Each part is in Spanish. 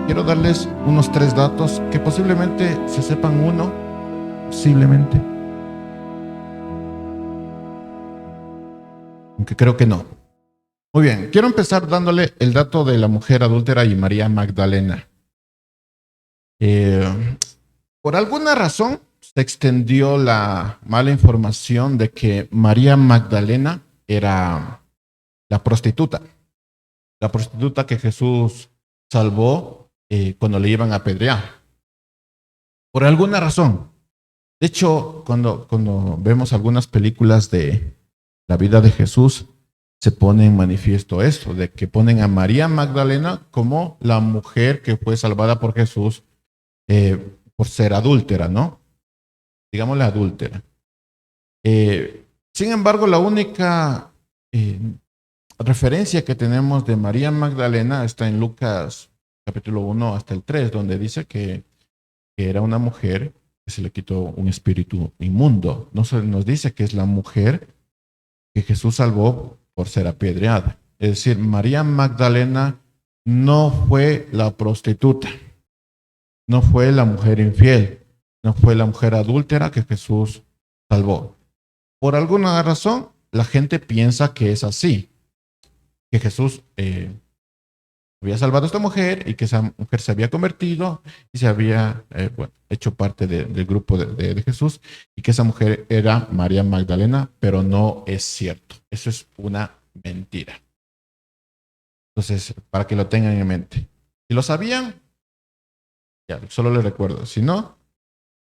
quiero darles unos 3 datos que posiblemente se sepan uno, posiblemente, aunque creo que no. Muy bien, quiero empezar dándole el dato de la mujer adúltera y María Magdalena. Por alguna razón se extendió la mala información de que María Magdalena era la prostituta que Jesús salvó cuando le iban a apedrear. Por alguna razón. De hecho, cuando vemos algunas películas de la vida de Jesús, se pone en manifiesto esto, de que ponen a María Magdalena como la mujer que fue salvada por Jesús por ser adúltera, ¿no? Digámosle adúltera. Sin embargo, la única referencia que tenemos de María Magdalena está en Lucas capítulo 1 hasta el 3, donde dice que era una mujer que se le quitó un espíritu inmundo. No se nos dice que es la mujer que Jesús salvó por ser apedreada. Es decir, María Magdalena no fue la prostituta, no fue la mujer infiel, no fue la mujer adúltera que Jesús salvó. Por alguna razón, la gente piensa que es así, que Jesús había salvado a esta mujer y que esa mujer se había convertido y se había hecho parte del grupo de Jesús y que esa mujer era María Magdalena, pero no es cierto. Eso es una mentira. Entonces, para que lo tengan en mente. Si lo sabían, ya, solo les recuerdo. Si no,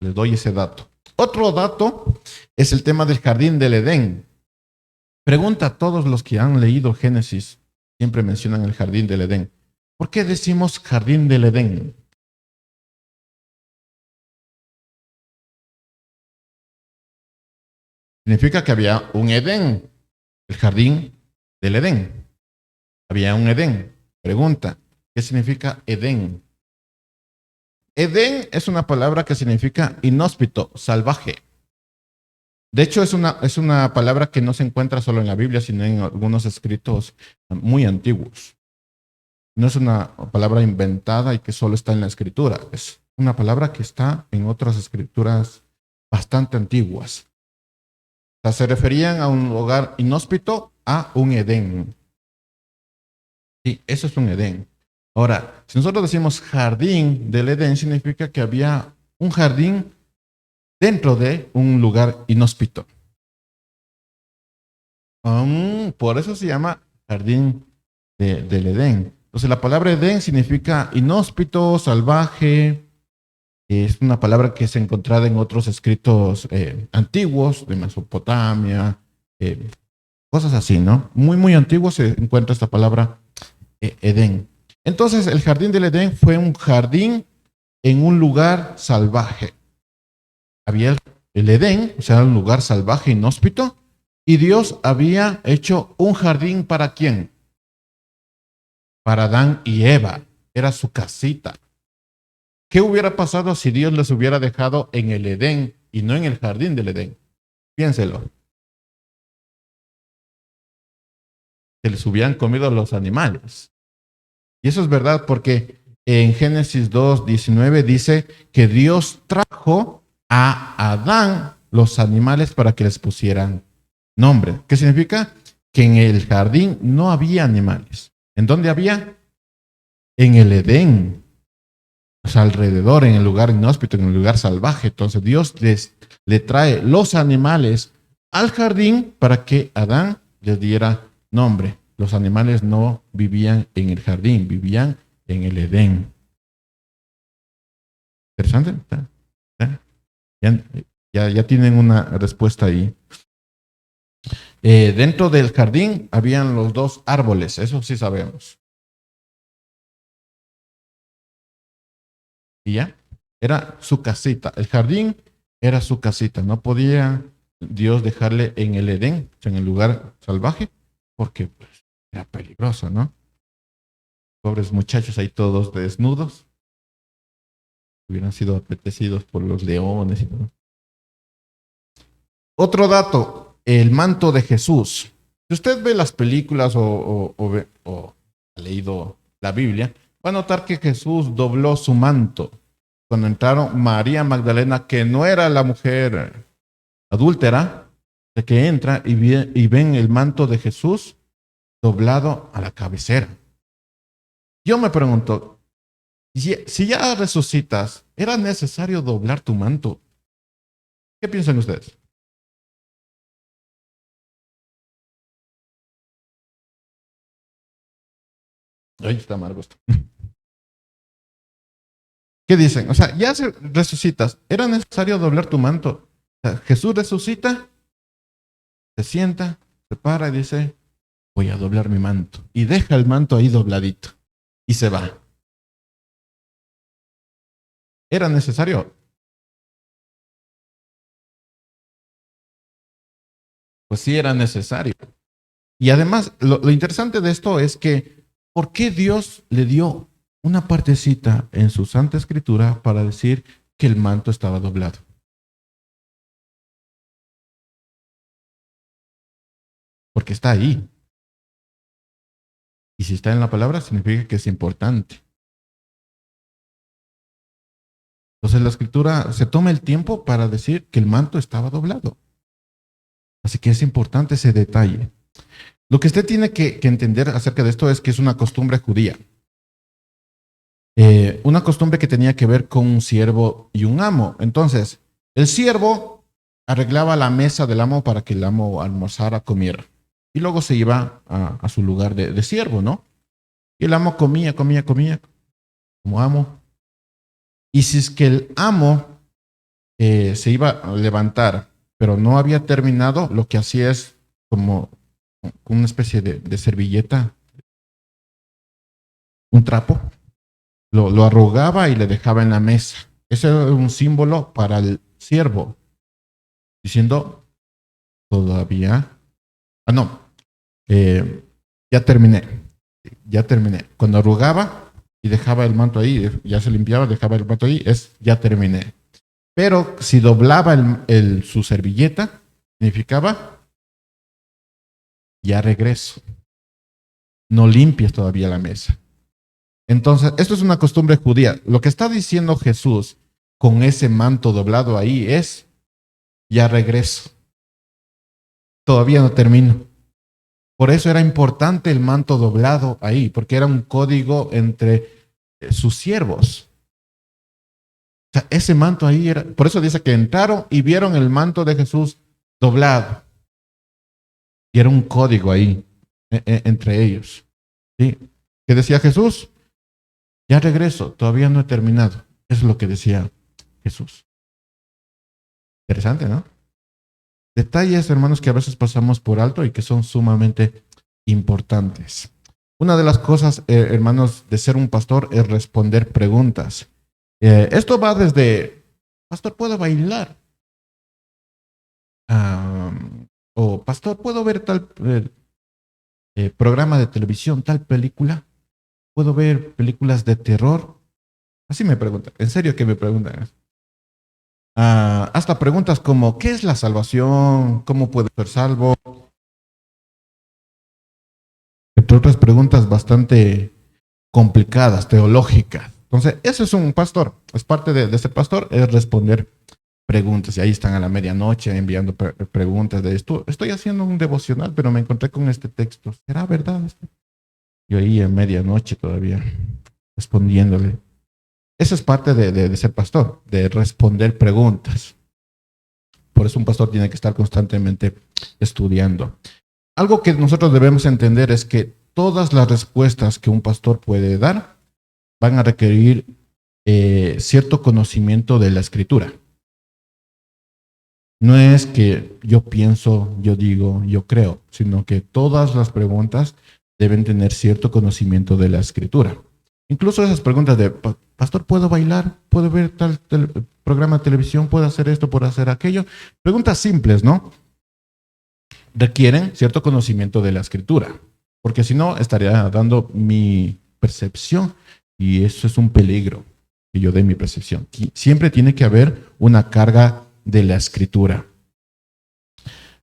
les doy ese dato. Otro dato es el tema del jardín del Edén. Pregunta a todos los que han leído Génesis, siempre mencionan el jardín del Edén. ¿Por qué decimos jardín del Edén? Significa que había un Edén, el jardín del Edén. Había un Edén. Pregunta, ¿qué significa Edén? Edén es una palabra que significa inhóspito, salvaje. De hecho, es una palabra que no se encuentra solo en la Biblia, sino en algunos escritos muy antiguos. No es una palabra inventada y que solo está en la escritura. Es una palabra que está en otras escrituras bastante antiguas. O sea, se referían a un lugar inhóspito, a un Edén. Sí, eso es un Edén. Ahora, si nosotros decimos jardín del Edén, significa que había un jardín dentro de un lugar inhóspito. Por eso se llama jardín del Edén. Entonces, la palabra Edén significa inhóspito, salvaje. Es una palabra que es encontrada en otros escritos antiguos de Mesopotamia, cosas así, ¿no? Muy, muy antiguos se encuentra esta palabra Edén. Entonces, el jardín del Edén fue un jardín en un lugar salvaje. Había el Edén, o sea, un lugar salvaje, inhóspito, y Dios había hecho un jardín ¿para quién? Para Adán y Eva. Era su casita. ¿Qué hubiera pasado si Dios les hubiera dejado en el Edén y no en el jardín del Edén? Piénselo. Se les hubieran comido los animales. Y eso es verdad porque en Génesis 2:19 dice que Dios trajo a Adán los animales para que les pusieran nombre. ¿Qué significa? Que en el jardín no había animales. ¿En dónde había? En el Edén. O sea, alrededor, en el lugar inhóspito, en el lugar salvaje. Entonces Dios le trae los animales al jardín para que Adán les diera nombre. Los animales no vivían en el jardín, vivían en el Edén. ¿Interesante? Ya tienen una respuesta ahí. Dentro del jardín habían los 2 árboles, eso sí sabemos. Y ya, era su casita. El jardín era su casita. No podía Dios dejarle en el Edén, en el lugar salvaje, porque pues, era peligroso, ¿no? Pobres muchachos ahí todos desnudos. Hubieran sido apetecidos por los leones y todo. Otro dato, el manto de Jesús. Si usted ve las películas o ha leído la Biblia, va a notar que Jesús dobló su manto. Cuando entraron María Magdalena, que no era la mujer adúltera, de que entra y ven el manto de Jesús doblado a la cabecera. Yo me pregunto, si ya resucitas, ¿era necesario doblar tu manto? ¿Qué piensan ustedes? Ahí está Marcos. ¿Qué dicen? O sea, ya resucitas, ¿era necesario doblar tu manto? O sea, Jesús resucita, se sienta, se para y dice, voy a doblar mi manto. Y deja el manto ahí dobladito. Y se va. ¿Era necesario? Pues sí, era necesario. Y además, lo interesante de esto es que, ¿por qué Dios le dio una partecita en su Santa Escritura para decir que el manto estaba doblado? Porque está ahí. Y si está en la palabra, significa que es importante. Entonces la Escritura se toma el tiempo para decir que el manto estaba doblado. Así que es importante ese detalle. Lo que usted tiene que entender acerca de esto es que es una costumbre judía. Una costumbre que tenía que ver con un siervo y un amo. Entonces, el siervo arreglaba la mesa del amo para que el amo almorzara, comiera. Y luego se iba a su lugar de siervo, ¿no? Y el amo comía como amo. Y si es que el amo se iba a levantar, pero no había terminado, lo que hacía es como una especie de servilleta, un trapo, lo arrugaba y le dejaba en la mesa. Ese era un símbolo para el siervo, diciendo, todavía, no, eh, ya terminé, ya terminé. Cuando arrugaba y dejaba el manto ahí, ya se limpiaba, dejaba el manto ahí, es ya terminé. Pero si doblaba su servilleta, significaba, ya regreso. No limpies todavía la mesa. Entonces, esto es una costumbre judía. Lo que está diciendo Jesús con ese manto doblado ahí es, ya regreso. Todavía no termino. Por eso era importante el manto doblado ahí, porque era un código entre sus siervos. O sea, ese manto ahí era, por eso dice que entraron y vieron el manto de Jesús doblado. Y era un código ahí entre ellos. ¿Sí? ¿Qué decía Jesús? Ya regreso, todavía no he terminado. Eso es lo que decía Jesús. Interesante, ¿no? Detalles, hermanos, que a veces pasamos por alto y que son sumamente importantes. Una de las cosas, hermanos, de ser un pastor es responder preguntas. Esto va desde, pastor, ¿puedo bailar? Ah, o pastor, ¿puedo ver tal programa de televisión, tal película? ¿Puedo ver películas de terror? Así me preguntan. En serio que me preguntan. Hasta preguntas como, ¿qué es la salvación? ¿Cómo puedo ser salvo? Entre otras preguntas bastante complicadas, teológicas. Entonces, eso es un pastor. Es parte de ser pastor, es responder preguntas. Y ahí están a la medianoche enviando preguntas de esto. Estoy haciendo un devocional, pero me encontré con este texto. ¿Será verdad esto? Yo ahí en medianoche todavía respondiéndole. Eso es parte de ser pastor, de responder preguntas. Por eso un pastor tiene que estar constantemente estudiando. Algo que nosotros debemos entender es que todas las respuestas que un pastor puede dar van a requerir cierto conocimiento de la escritura. No es que yo pienso, yo digo, yo creo, sino que todas las preguntas deben tener cierto conocimiento de la escritura. Incluso esas preguntas de, pastor, ¿puedo bailar? ¿Puedo ver tal programa de televisión? ¿Puedo hacer esto? ¿Puedo hacer aquello? Preguntas simples, ¿no? Requieren cierto conocimiento de la escritura, porque si no estaría dando mi percepción y eso es un peligro que yo dé mi percepción. Y siempre tiene que haber una carga de la escritura.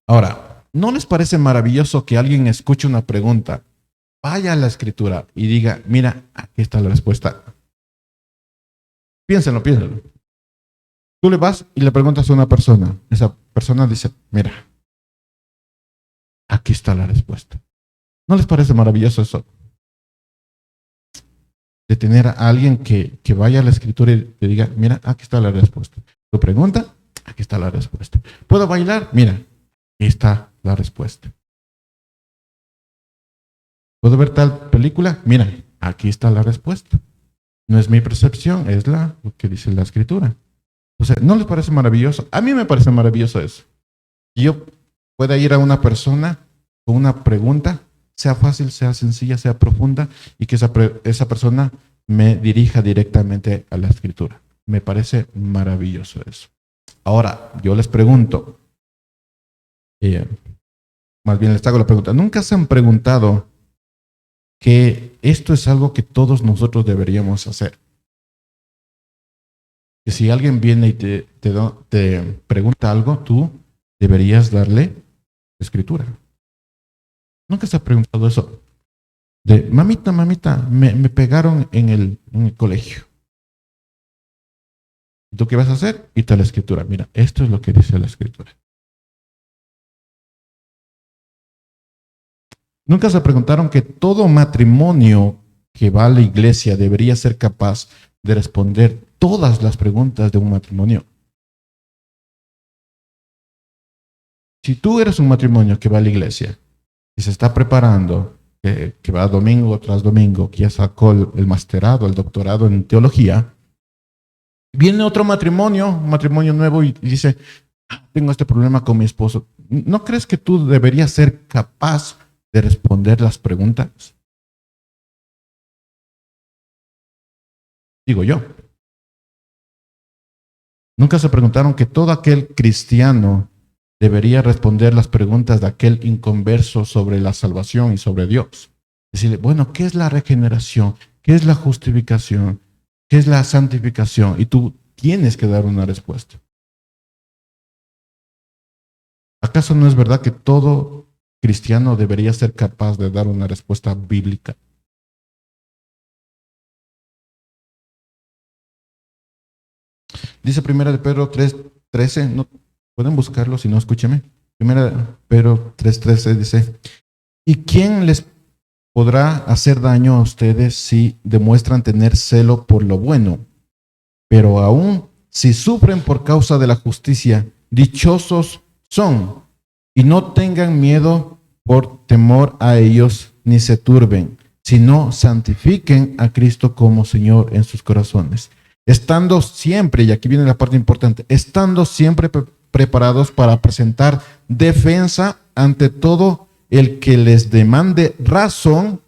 Ahora, ¿no les parece maravilloso que alguien escuche una pregunta? vaya a la escritura y diga, mira, aquí está la respuesta. Piénsenlo, piénsenlo. Tú le vas y le preguntas a una persona. Esa persona dice, mira, aquí está la respuesta. ¿No les parece maravilloso eso? De tener a alguien que vaya a la escritura y te diga, mira, aquí está la respuesta. Tu pregunta, aquí está la respuesta. ¿Puedo bailar? Mira, aquí está la respuesta. ¿Puedo ver tal película? Mira, aquí está la respuesta. No es mi percepción, es lo que dice la escritura. O sea, ¿no les parece maravilloso? A mí me parece maravilloso eso. Que yo pueda ir a una persona con una pregunta, sea fácil, sea sencilla, sea profunda, y que esa persona me dirija directamente a la escritura. Me parece maravilloso eso. Ahora, yo les pregunto, más bien les hago la pregunta, ¿nunca se han preguntado que esto es algo que todos nosotros deberíamos hacer? Que si alguien viene y te pregunta algo, tú deberías darle escritura. ¿Nunca se ha preguntado eso? De, mamita, me pegaron en el colegio. ¿Tú qué vas a hacer? Y está la escritura. Mira, esto es lo que dice la escritura. ¿Nunca se preguntaron que todo matrimonio que va a la iglesia debería ser capaz de responder todas las preguntas de un matrimonio? Si tú eres un matrimonio que va a la iglesia y se está preparando, que va domingo tras domingo, que ya sacó el masterado, el doctorado en teología, viene otro matrimonio, un matrimonio nuevo y dice, tengo este problema con mi esposo. ¿No crees que tú deberías ser capaz de responder las preguntas? Digo yo. Nunca se preguntaron que todo aquel cristiano debería responder las preguntas de aquel inconverso sobre la salvación y sobre Dios. Decirle, bueno, ¿qué es la regeneración? ¿Qué es la justificación? ¿Qué es la santificación? Y tú tienes que dar una respuesta. ¿Acaso no es verdad que todo cristiano debería ser capaz de dar una respuesta bíblica? Dice Primera de Pedro 3:13, no, pueden buscarlo, si no, escúcheme. Primera de Pedro 3:13 dice, ¿y quién les podrá hacer daño a ustedes si demuestran tener celo por lo bueno? Pero aún si sufren por causa de la justicia, dichosos son, y no tengan miedo por temor a ellos, ni se turben, sino santifiquen a Cristo como Señor en sus corazones. Estando siempre, y aquí viene la parte importante, estando siempre preparados para presentar defensa ante todo el que les demande razón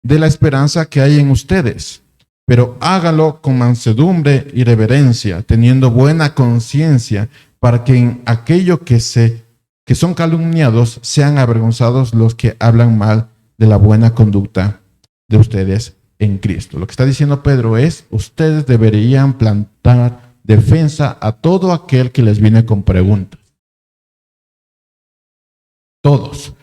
de la esperanza que hay en ustedes, pero hágalo con mansedumbre y reverencia, teniendo buena conciencia, para que en aquello que son calumniados sean avergonzados los que hablan mal de la buena conducta de ustedes en Cristo. Lo que está diciendo Pedro es, ustedes deberían plantar defensa a todo aquel que les viene con preguntas. Todos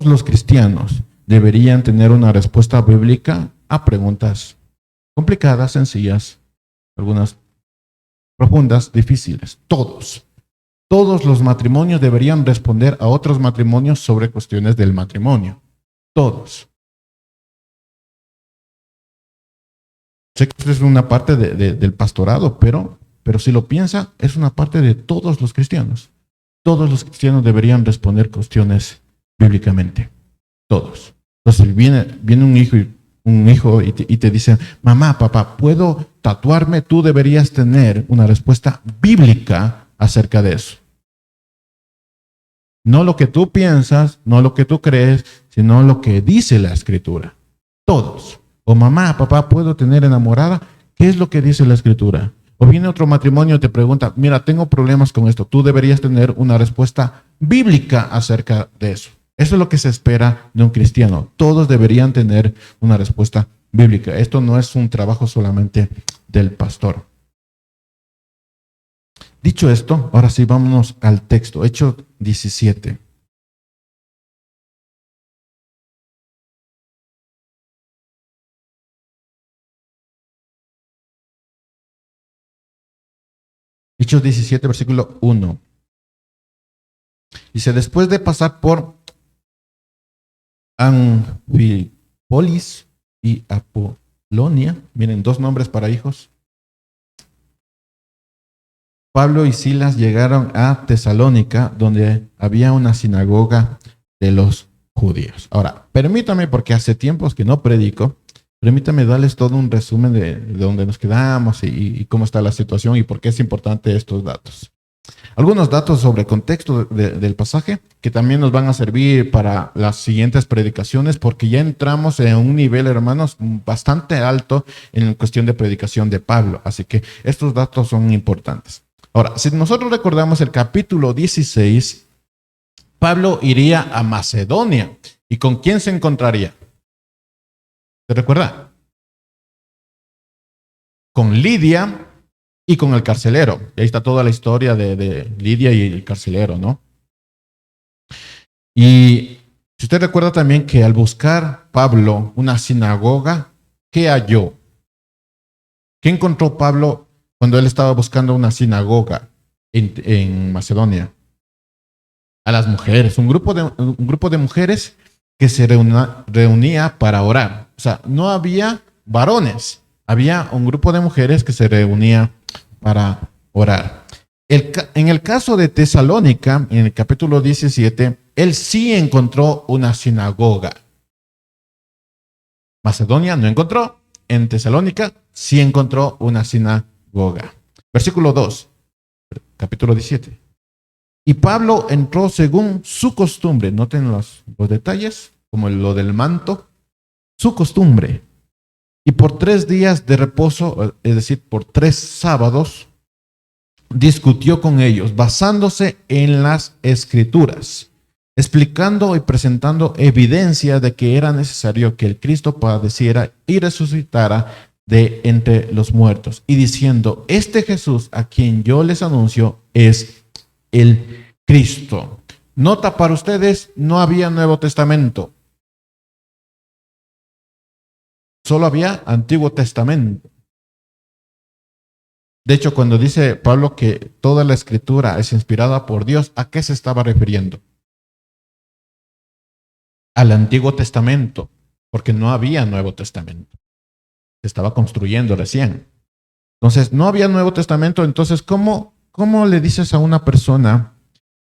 los cristianos deberían tener una respuesta bíblica a preguntas complicadas, sencillas, algunas profundas, difíciles. Todos los matrimonios deberían responder a otros matrimonios sobre cuestiones del matrimonio. Todos. Sé que esto es una parte del pastorado, pero si lo piensa, es una parte de todos los cristianos. Todos los cristianos deberían responder cuestiones bíblicamente. Todos. Entonces viene un hijo y te dice, mamá, papá, ¿puedo tatuarme? Tú deberías tener una respuesta bíblica acerca de eso. No lo que tú piensas, no lo que tú crees, sino lo que dice la escritura. Todos. O mamá, papá, ¿puedo tener enamorada? ¿Qué es lo que dice la escritura? O viene otro matrimonio y te pregunta, mira, tengo problemas con esto. Tú deberías tener una respuesta bíblica acerca de eso. Eso es lo que se espera de un cristiano. Todos deberían tener una respuesta bíblica. Esto no es un trabajo solamente del pastor. Dicho esto, ahora sí, vámonos al texto. Hechos 17. Hechos 17, versículo 1. Dice, después de pasar por Anfípolis y Apolonia, miren, 2 nombres para hijos, Pablo y Silas llegaron a Tesalónica, donde había una sinagoga de los judíos. Ahora, permítame, porque hace tiempos que no predico, permítame darles todo un resumen de dónde nos quedamos y cómo está la situación y por qué es importante estos datos. Algunos datos sobre el contexto del pasaje que también nos van a servir para las siguientes predicaciones, porque ya entramos en un nivel, hermanos, bastante alto en cuestión de predicación de Pablo. Así que estos datos son importantes. Ahora, si nosotros recordamos el capítulo 16, Pablo iría a Macedonia. ¿Y con quién se encontraría? ¿Se recuerda? Con Lidia y con el carcelero. Y ahí está toda la historia de Lidia y el carcelero, ¿no? Y si usted recuerda también que al buscar Pablo una sinagoga, ¿qué halló? ¿Qué encontró Pablo cuando él estaba buscando una sinagoga en Macedonia? A las mujeres, un grupo de mujeres que se reunía para orar. O sea, no había varones, había un grupo de mujeres que se reunía para orar. En el caso de Tesalónica, en el capítulo 17, él sí encontró una sinagoga. Macedonia no encontró, en Tesalónica sí encontró una sinagoga. Versículo 2, capítulo 17. Y Pablo entró según su costumbre, noten los detalles, como lo del manto, su costumbre. Y por 3 días de reposo, es decir, por 3 sábados, discutió con ellos, basándose en las escrituras, explicando y presentando evidencia de que era necesario que el Cristo padeciera y resucitara de entre los muertos, y diciendo, este Jesús a quien yo les anuncio es el Cristo. Nota para ustedes, no había Nuevo Testamento. Solo había Antiguo Testamento. De hecho, cuando dice Pablo que toda la escritura es inspirada por Dios, ¿a qué se estaba refiriendo? Al Antiguo Testamento, porque no había Nuevo Testamento. Se estaba construyendo recién. Entonces, no había Nuevo Testamento. Entonces, ¿cómo le dices a una persona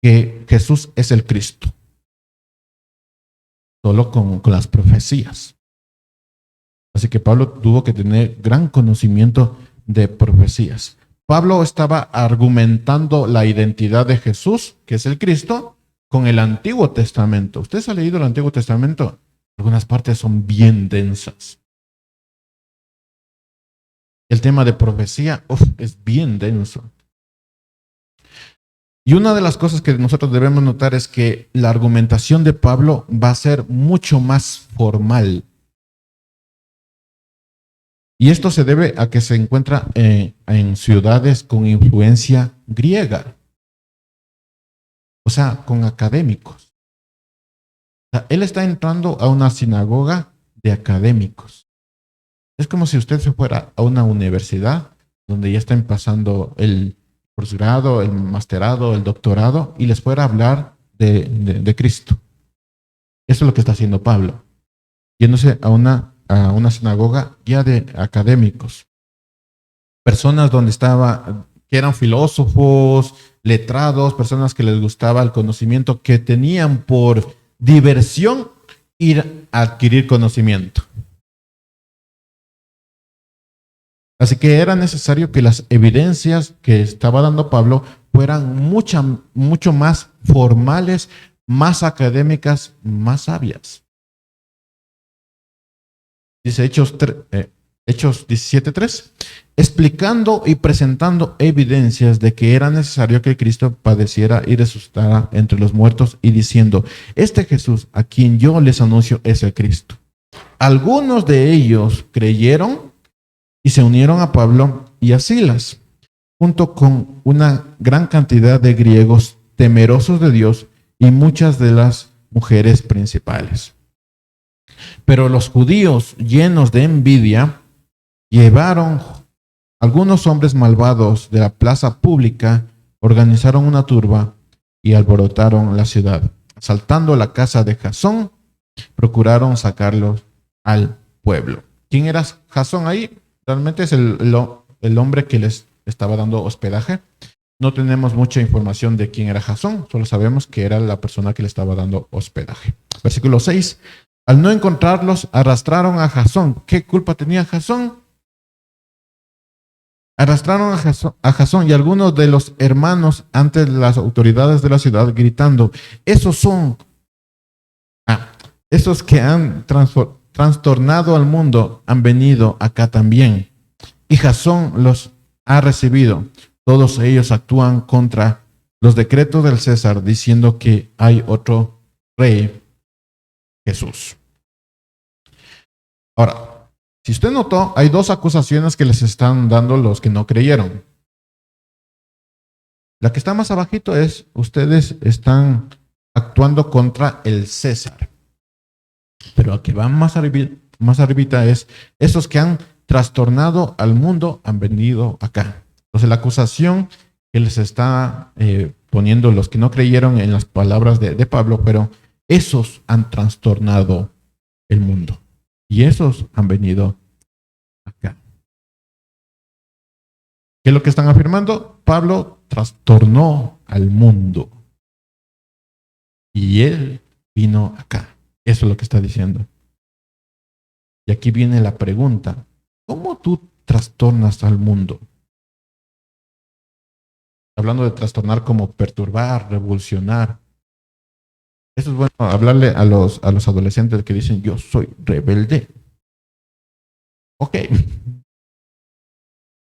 que Jesús es el Cristo? Solo con las profecías. Así que Pablo tuvo que tener gran conocimiento de profecías. Pablo estaba argumentando la identidad de Jesús, que es el Cristo, con el Antiguo Testamento. ¿Usted ha leído el Antiguo Testamento? Algunas partes son bien densas. El tema de profecía es bien denso. Y una de las cosas que nosotros debemos notar es que la argumentación de Pablo va a ser mucho más formal. Y esto se debe a que se encuentra en ciudades con influencia griega. O sea, con académicos. O sea, él está entrando a una sinagoga de académicos. Es como si usted se fuera a una universidad donde ya están pasando el posgrado, el masterado, el doctorado, y les fuera a hablar de Cristo. Eso es lo que está haciendo Pablo. Yéndose a una sinagoga ya de académicos. Personas que eran filósofos, letrados, personas que les gustaba el conocimiento, que tenían por diversión ir a adquirir conocimiento. Así que era necesario que las evidencias que estaba dando Pablo fueran mucho más formales, más académicas, más sabias. Dice Hechos 17:3, explicando y presentando evidencias de que era necesario que Cristo padeciera y resucitara entre los muertos, y diciendo, este Jesús a quien yo les anuncio es el Cristo. Algunos de ellos creyeron y se unieron a Pablo y a Silas, junto con una gran cantidad de griegos temerosos de Dios y muchas de las mujeres principales. Pero los judíos, llenos de envidia, llevaron Algunos hombres malvados de la plaza pública organizaron una turba y alborotaron la ciudad. Asaltando la casa de Jasón, procuraron sacarlos al pueblo. ¿Quién era Jasón ahí? Realmente es el hombre que les estaba dando hospedaje. No tenemos mucha información de quién era Jasón, solo sabemos que era la persona que le estaba dando hospedaje. Versículo 6. Al no encontrarlos, arrastraron a Jasón. ¿Qué culpa tenía Jasón? Arrastraron a Jasón y algunos de los hermanos ante las autoridades de la ciudad gritando, esos son, esos que han trastornado al mundo han venido acá también. Y Jasón los ha recibido. Todos ellos actúan contra los decretos del César diciendo que hay otro rey, Jesús. Ahora, si usted notó, hay dos acusaciones que les están dando los que no creyeron. La que está más abajito es, ustedes están actuando contra el César. Pero la que va más arribita es, esos que han trastornado al mundo han venido acá. Entonces la acusación que les está poniendo los que no creyeron en las palabras de Pablo, pero esos han trastornado el mundo. Y esos han venido acá. ¿Qué es lo que están afirmando? Pablo trastornó al mundo. Y él vino acá. Eso es lo que está diciendo. Y aquí viene la pregunta. ¿Cómo tú trastornas al mundo? Hablando de trastornar como perturbar, revolucionar. Eso es bueno, hablarle a los adolescentes que dicen, yo soy rebelde. Ok.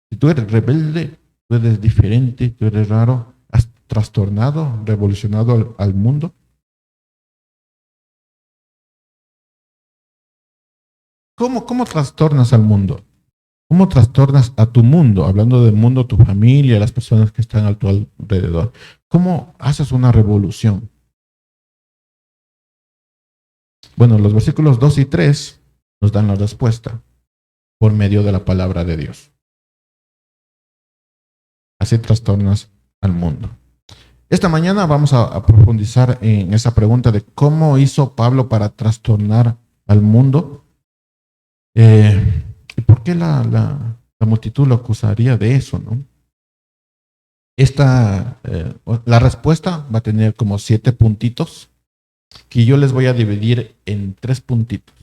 Si tú eres rebelde, tú eres diferente, tú eres raro, has trastornado, revolucionado al mundo. ¿Cómo trastornas al mundo? ¿Cómo trastornas a tu mundo? Hablando del mundo, tu familia, las personas que están a tu alrededor. ¿Cómo haces una revolución? Bueno, los versículos 2 y 3 nos dan la respuesta por medio de la palabra de Dios. Así trastornas al mundo. Esta mañana vamos a profundizar en esa pregunta de cómo hizo Pablo para trastornar al mundo. ¿Y por qué la multitud lo acusaría de eso, no? La respuesta va a tener como 7 puntitos que yo les voy a dividir en 3 puntitos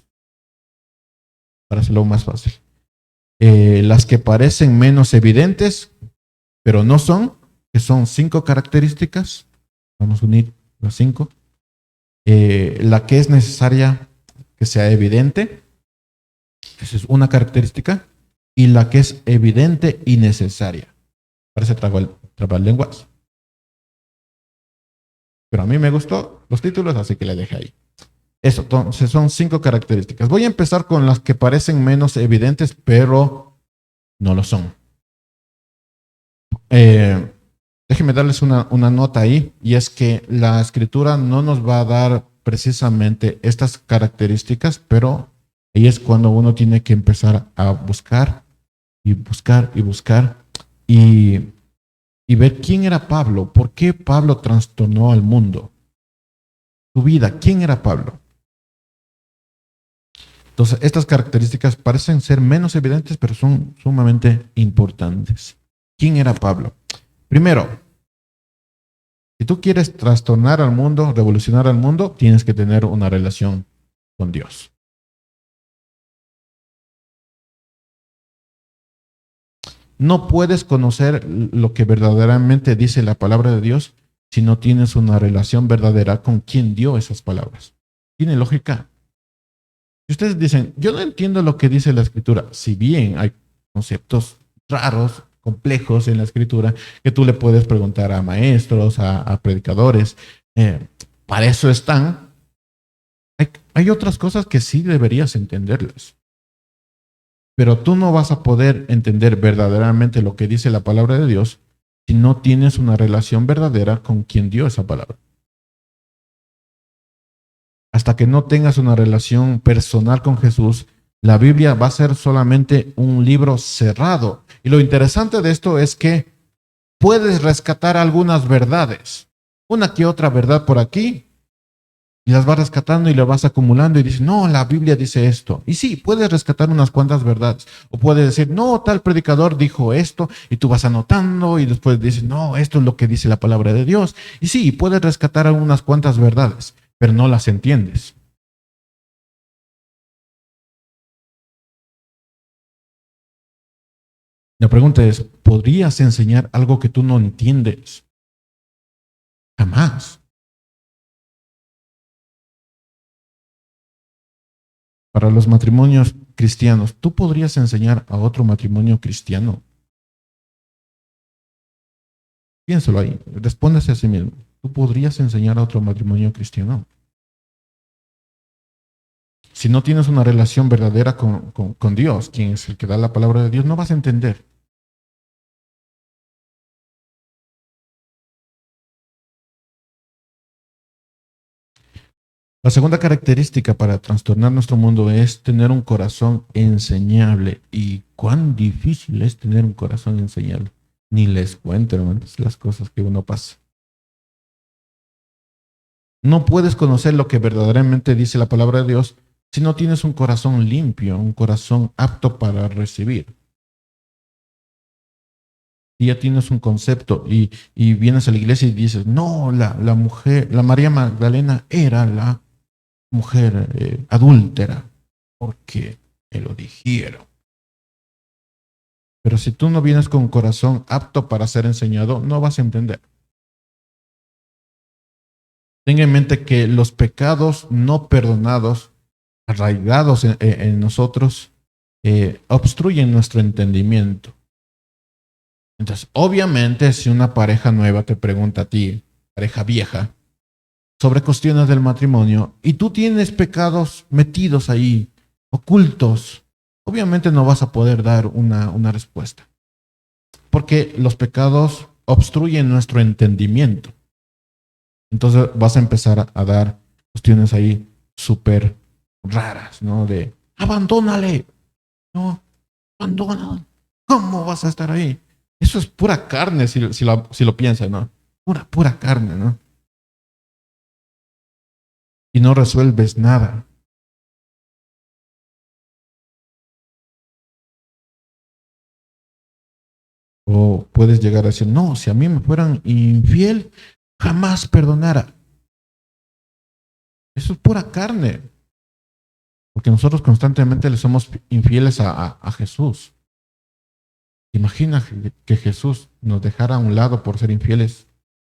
para hacerlo más fácil. Las que parecen menos evidentes, pero no son, que son 5 características. Vamos a unir las 5. La que es necesaria que sea evidente. Esa es una característica. Y la que es evidente y necesaria. Parece trabalenguas. Pero a mí me gustó los títulos, así que le dejé ahí. Eso, entonces son 5 características. Voy a empezar con las que parecen menos evidentes, pero no lo son. Déjenme darles una nota ahí, y es que la escritura no nos va a dar precisamente estas características, pero ahí es cuando uno tiene que empezar a buscar y buscar y buscar y ver quién era Pablo, por qué Pablo trastornó al mundo, su vida, quién era Pablo. Entonces, estas características parecen ser menos evidentes, pero son sumamente importantes. ¿Quién era Pablo? Primero, si tú quieres trastornar al mundo, revolucionar al mundo, tienes que tener una relación con Dios. No puedes conocer lo que verdaderamente dice la palabra de Dios si no tienes una relación verdadera con quien dio esas palabras. ¿Tiene lógica? Si ustedes dicen, yo no entiendo lo que dice la escritura, si bien hay conceptos raros, complejos en la escritura, que tú le puedes preguntar a maestros, a predicadores, para eso están, hay otras cosas que sí deberías entenderlas. Pero tú no vas a poder entender verdaderamente lo que dice la palabra de Dios si no tienes una relación verdadera con quien dio esa palabra. Hasta que no tengas una relación personal con Jesús, la Biblia va a ser solamente un libro cerrado. Y lo interesante de esto es que puedes rescatar algunas verdades, una que otra verdad por aquí, y las vas rescatando y las vas acumulando y dices, no, la Biblia dice esto. Y sí, puedes rescatar unas cuantas verdades. O puedes decir, no, tal predicador dijo esto, y tú vas anotando y después dices, no, esto es lo que dice la palabra de Dios. Y sí, puedes rescatar unas cuantas verdades, pero no las entiendes. La pregunta es, ¿podrías enseñar algo que tú no entiendes? Jamás. Para los matrimonios cristianos, ¿tú podrías enseñar a otro matrimonio cristiano? Piénsalo ahí, respóndase a sí mismo. ¿Tú podrías enseñar a otro matrimonio cristiano? Si no tienes una relación verdadera con Dios, quien es el que da la palabra de Dios, no vas a entender. La segunda característica para trastornar nuestro mundo es tener un corazón enseñable. ¿Y cuán difícil es tener un corazón enseñable? Ni les cuento, hermanos, las cosas que uno pasa. No puedes conocer lo que verdaderamente dice la palabra de Dios si no tienes un corazón limpio, un corazón apto para recibir. Si ya tienes un concepto y vienes a la iglesia y dices, no, la mujer, la María Magdalena era la mujer adúltera, porque me lo dijeron. Pero si tú no vienes con un corazón apto para ser enseñado, no vas a entender. Tenga en mente que los pecados no perdonados, arraigados en nosotros, obstruyen nuestro entendimiento. Entonces, obviamente, si una pareja nueva te pregunta a ti, pareja vieja, sobre cuestiones del matrimonio, y tú tienes pecados metidos ahí, ocultos, obviamente no vas a poder dar una respuesta. Porque los pecados obstruyen nuestro entendimiento. Entonces vas a empezar a dar cuestiones ahí súper raras, ¿no? De, abandónale, no, abandónalo. ¿Cómo vas a estar ahí? Eso es pura carne, si lo piensas, ¿no? Pura carne, ¿no? Y no resuelves nada. O puedes llegar a decir, no, si a mí me fueran infiel, jamás perdonara. Eso es pura carne. Porque nosotros constantemente le somos infieles a Jesús. Imagina que Jesús nos dejara a un lado por ser infieles.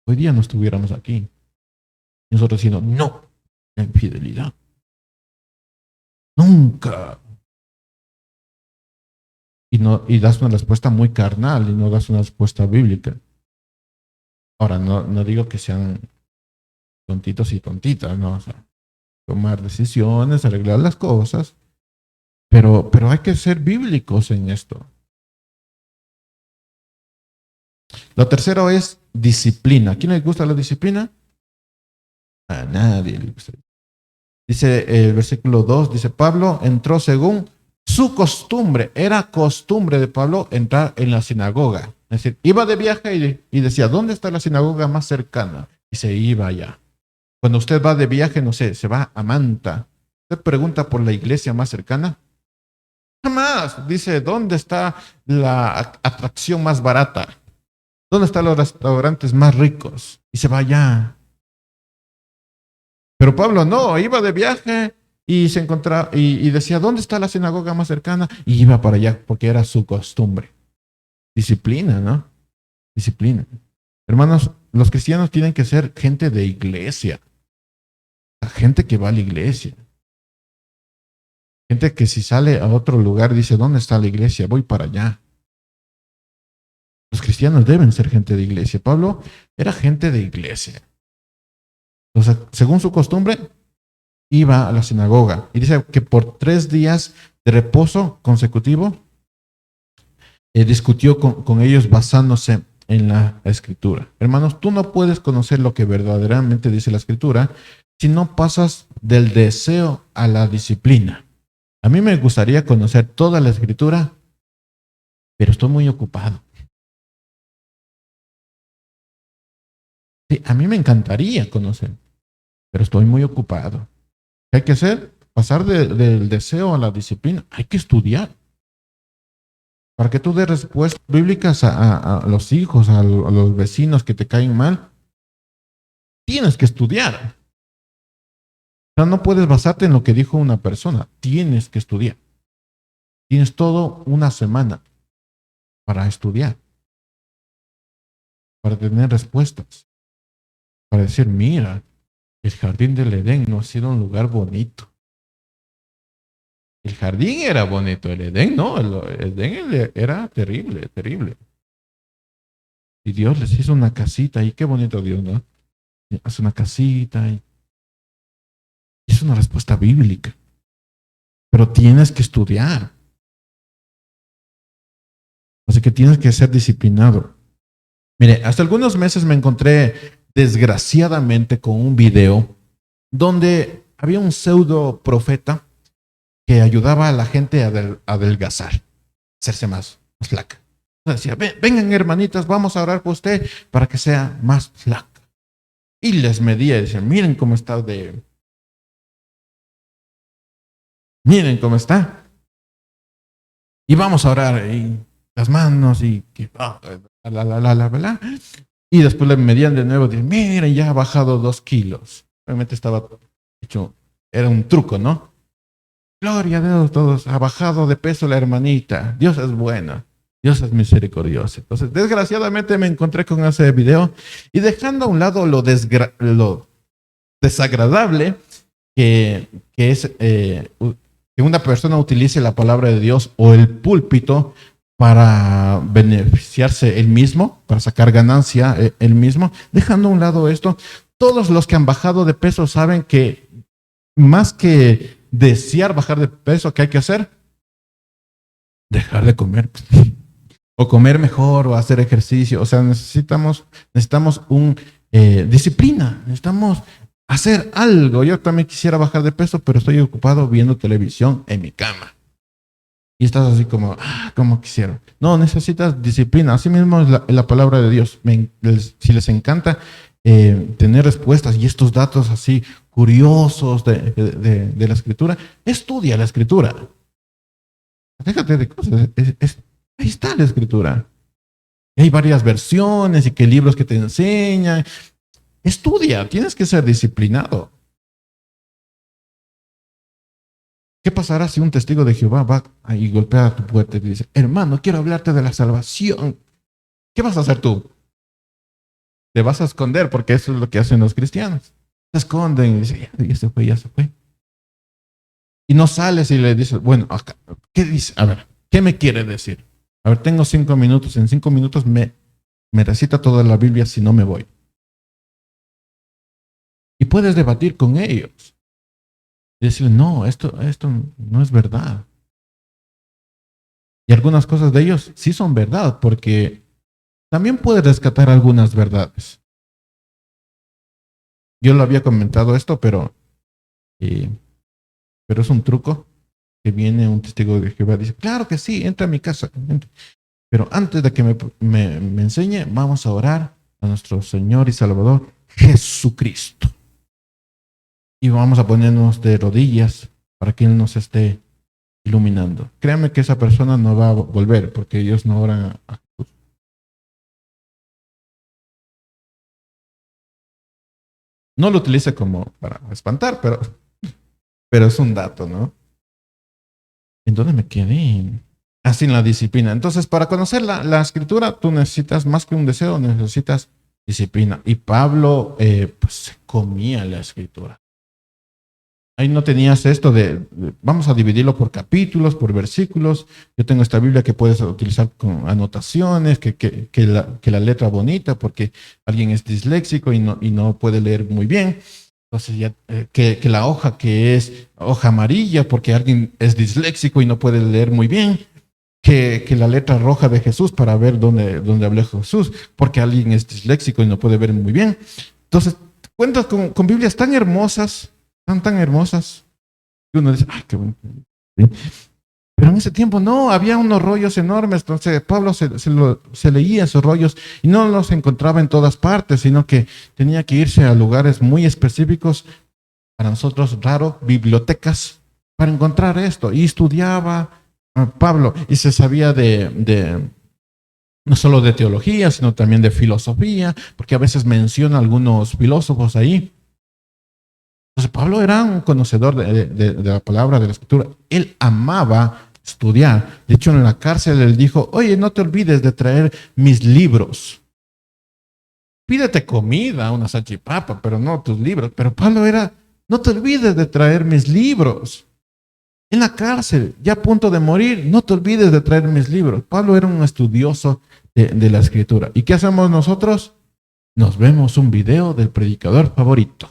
Hoy día no estuviéramos aquí. Y nosotros diciendo, no, la infidelidad. Nunca. Y das una respuesta muy carnal y no das una respuesta bíblica. Ahora, no digo que sean tontitos y tontitas, ¿no? O sea, tomar decisiones, arreglar las cosas, pero hay que ser bíblicos en esto. Lo tercero es disciplina. ¿A quién le gusta la disciplina? A nadie le gusta. Dice el versículo 2, dice Pablo entró según su costumbre. Era costumbre de Pablo entrar en la sinagoga. Es decir, iba de viaje y decía, ¿dónde está la sinagoga más cercana? Y se iba allá. Cuando usted va de viaje, no sé, se va a Manta. Usted pregunta por la iglesia más cercana. Jamás. Dice, ¿dónde está la atracción más barata? ¿Dónde están los restaurantes más ricos? Y se va allá. Pero Pablo no, iba de viaje y se encontraba y decía, ¿dónde está la sinagoga más cercana? Y iba para allá porque era su costumbre. Disciplina, ¿no? Disciplina. Hermanos, los cristianos tienen que ser gente de iglesia. Gente que va a la iglesia. Gente que si sale a otro lugar dice, ¿dónde está la iglesia? Voy para allá. Los cristianos deben ser gente de iglesia. Pablo era gente de iglesia. O sea, según su costumbre, iba a la sinagoga. Y dice que por 3 días de reposo consecutivo, discutió con ellos basándose en la escritura. Hermanos, tú no puedes conocer lo que verdaderamente dice la escritura si no pasas del deseo a la disciplina. A mí me gustaría conocer toda la escritura, pero estoy muy ocupado. Sí, a mí me encantaría conocer, pero estoy muy ocupado. ¿Qué hay que hacer? Pasar del deseo a la disciplina. Hay que estudiar. Para que tú des respuestas bíblicas a los hijos, a los vecinos que te caen mal, tienes que estudiar. O sea, no puedes basarte en lo que dijo una persona. Tienes que estudiar. Tienes todo una semana para estudiar, para tener respuestas, para decir, mira, el jardín del Edén no ha sido un lugar bonito. El jardín era bonito, el Edén no, el Edén era terrible, terrible. Y Dios les hizo una casita y qué bonito Dios, ¿no? Hace una casita y es una respuesta bíblica. Pero tienes que estudiar. Así que tienes que ser disciplinado. Mire, hasta algunos meses me encontré desgraciadamente con un video donde había un pseudo profeta que ayudaba a la gente a adelgazar, hacerse más flaca. Decía, vengan hermanitas, vamos a orar por usted para que sea más flaca. Y les medía y decía, miren cómo está. Y vamos a orar y las manos y y después le medían de nuevo, dicen, miren, ya ha bajado 2 kilos. Realmente estaba hecho, era un truco, ¿no? Gloria a Dios, todos, ha bajado de peso la hermanita. Dios es bueno, Dios es misericordioso. Entonces, desgraciadamente me encontré con ese video y dejando a un lado lo desagradable que es que una persona utilice la palabra de Dios o el púlpito para beneficiarse él mismo, para sacar ganancia él mismo, dejando a un lado esto, todos los que han bajado de peso saben que más que desear bajar de peso, ¿qué hay que hacer? Dejar de comer. O comer mejor, o hacer ejercicio. O sea, necesitamos un disciplina, necesitamos hacer algo. Yo también quisiera bajar de peso, pero estoy ocupado viendo televisión en mi cama. Y estás así como quisiera. No, necesitas disciplina. Así mismo es la palabra de Dios. Si les encanta tener respuestas y estos datos así curiosos de la escritura, estudia la escritura. Déjate de cosas. Ahí está la escritura. Hay varias versiones y que libros que te enseñan. Estudia, tienes que ser disciplinado. ¿Qué pasará si un testigo de Jehová va y golpea a tu puerta y te dice, hermano, quiero hablarte de la salvación? ¿Qué vas a hacer tú? Te vas a esconder porque eso es lo que hacen los cristianos. Se esconden y dicen, ya se fue. Y no sales y le dices, bueno, acá, ¿qué dice? A ver, ¿qué me quiere decir? A ver, tengo 5 minutos. En 5 minutos me recita toda la Biblia si no me voy. Y puedes debatir con ellos. Y decirles, no, esto no es verdad. Y algunas cosas de ellos sí son verdad, porque también puedes rescatar algunas verdades. Yo lo había comentado esto, pero es un truco que viene un testigo de Jehová y dice, claro que sí, entra a mi casa. Entra. Pero antes de que me enseñe, vamos a orar a nuestro Señor y Salvador Jesucristo. Y vamos a ponernos de rodillas para que Él nos esté iluminando. Créanme que esa persona no va a volver porque ellos no oran a Jesús. No lo utilice como para espantar, pero es un dato, ¿no? ¿En dónde me quedé? Así en la disciplina. Entonces, para conocer la escritura, tú necesitas más que un deseo, necesitas disciplina. Y Pablo, pues, comía la escritura. Ahí no tenías esto vamos a dividirlo por capítulos, por versículos. Yo tengo esta Biblia que puedes utilizar con anotaciones, que la letra bonita, porque alguien es disléxico y no puede leer muy bien. Entonces ya que la hoja que es hoja amarilla, porque alguien es disléxico y no puede leer muy bien. Que la letra roja de Jesús para ver dónde habló Jesús, porque alguien es disléxico y no puede ver muy bien. Entonces, cuentas con Biblias tan hermosas, tan hermosas, que uno dice, ay, qué bonito. ¿sí? Pero en ese tiempo no, había unos rollos enormes, entonces Pablo se leía esos rollos y no los encontraba en todas partes, sino que tenía que irse a lugares muy específicos, para nosotros raro, bibliotecas, para encontrar esto. Y estudiaba Pablo y se sabía no solo de teología, sino también de filosofía, porque a veces menciona algunos filósofos ahí. Entonces Pablo era un conocedor de la palabra, de la escritura. Él amaba estudiar. De hecho, en la cárcel él dijo, oye, no te olvides de traer mis libros. Pídete comida, una salchipapa, pero no tus libros. Pero Pablo era, no te olvides de traer mis libros. En la cárcel, ya a punto de morir, no te olvides de traer mis libros. Pablo era un estudioso de la escritura. ¿Y qué hacemos nosotros? Nos vemos un video del predicador favorito.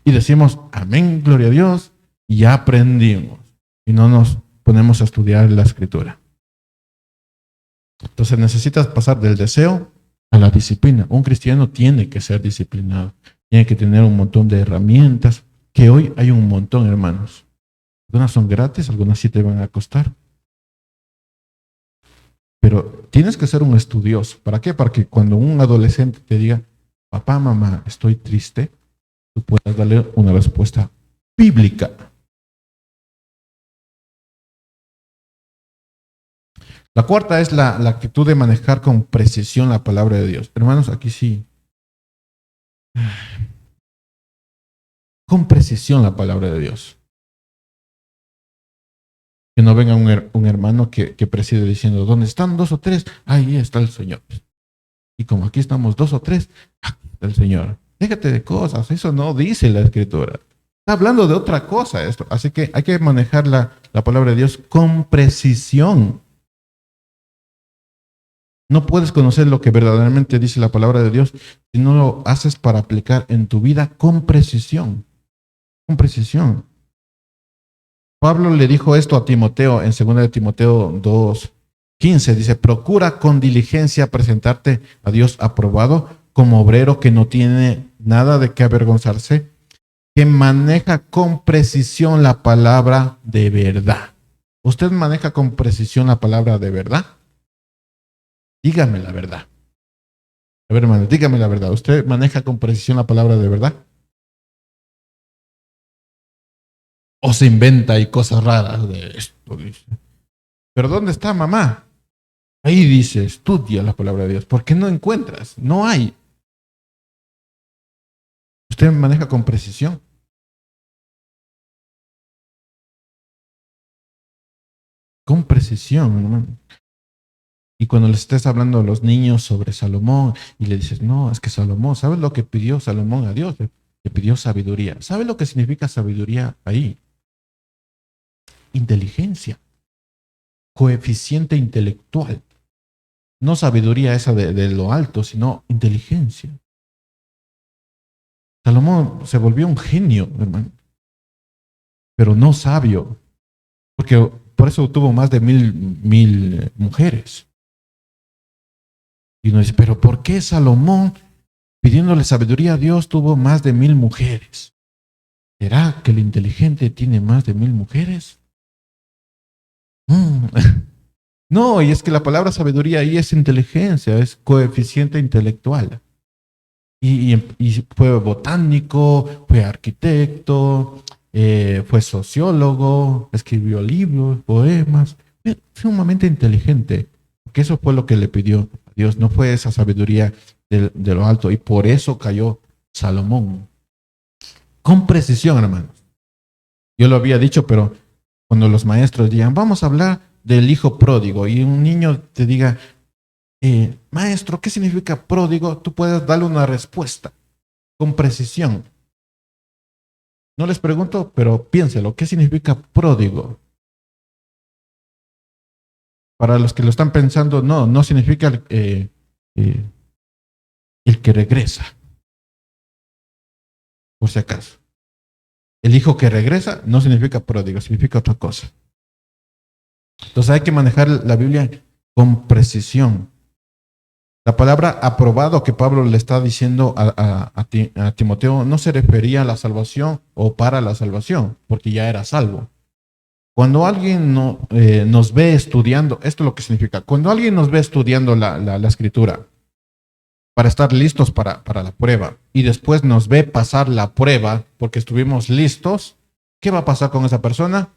Y decimos, amén, gloria a Dios, y ya aprendimos. Y no nos ponemos a estudiar la escritura. Entonces necesitas pasar del deseo a la disciplina. Un cristiano tiene que ser disciplinado. Tiene que tener un montón de herramientas, que hoy hay un montón, hermanos. Algunas son gratis, algunas sí te van a costar. Pero tienes que ser un estudioso. ¿Para qué? Para que cuando un adolescente te diga, papá, mamá, estoy triste, tú puedas darle una respuesta bíblica. La cuarta es la actitud de manejar con precisión la palabra de Dios. Hermanos, aquí sí. Con precisión la palabra de Dios. Que no venga un hermano que preside diciendo, ¿dónde están 2 o 3? Ahí está el Señor. Y como aquí estamos 2 o 3, aquí está el Señor. Déjate de cosas, eso no dice la Escritura. Está hablando de otra cosa esto. Así que hay que manejar la palabra de Dios con precisión. No puedes conocer lo que verdaderamente dice la palabra de Dios si no lo haces para aplicar en tu vida con precisión. Con precisión. Pablo le dijo esto a Timoteo en 2 de Timoteo 2:15. Dice, procura con diligencia presentarte a Dios aprobado como obrero que no tiene nada de qué avergonzarse, que maneja con precisión la palabra de verdad. ¿Usted maneja con precisión la palabra de verdad? Dígame la verdad. A ver, hermano, dígame la verdad. ¿Usted maneja con precisión la palabra de verdad? ¿O se inventa y cosas raras de esto? Dice. ¿Pero dónde está mamá? Ahí dice, estudia la palabra de Dios. ¿Por qué no encuentras? No hay. ¿Usted maneja con precisión? Con precisión, hermano. Y cuando les estés hablando a los niños sobre Salomón y le dices, no, es que Salomón, ¿sabes lo que pidió Salomón a Dios? Le pidió sabiduría. ¿Sabe lo que significa sabiduría ahí? Inteligencia, coeficiente intelectual. No sabiduría esa de lo alto, sino inteligencia. Salomón se volvió un genio, hermano, pero no sabio, porque por eso tuvo más de mil mujeres. Y uno dice, pero ¿por qué Salomón, pidiéndole sabiduría a Dios, tuvo más de 1000 mujeres? ¿Será que el inteligente tiene más de 1000 mujeres? No, y es que la palabra sabiduría ahí es inteligencia, es coeficiente intelectual. Y fue botánico, fue arquitecto, fue sociólogo, escribió libros, poemas, fue sumamente inteligente, porque eso fue lo que le pidió a Dios, no fue esa sabiduría de lo alto, y por eso cayó Salomón. Con precisión, hermanos. Yo lo había dicho, pero cuando los maestros digan, vamos a hablar del hijo pródigo, y un niño te diga, maestro, ¿qué significa pródigo? Tú puedes darle una respuesta con precisión. No les pregunto, pero piénselo, ¿qué significa pródigo? Para los que lo están pensando, no significa el que regresa, por si acaso. El hijo que regresa no significa pródigo, significa otra cosa. Entonces hay que manejar la Biblia con precisión. La palabra aprobado que Pablo le está diciendo a Timoteo no se refería a la salvación o para la salvación, porque ya era salvo. Cuando alguien nos ve estudiando, esto es lo que significa, cuando alguien nos ve estudiando la escritura para estar listos para la prueba y después nos ve pasar la prueba porque estuvimos listos, ¿qué va a pasar con esa persona?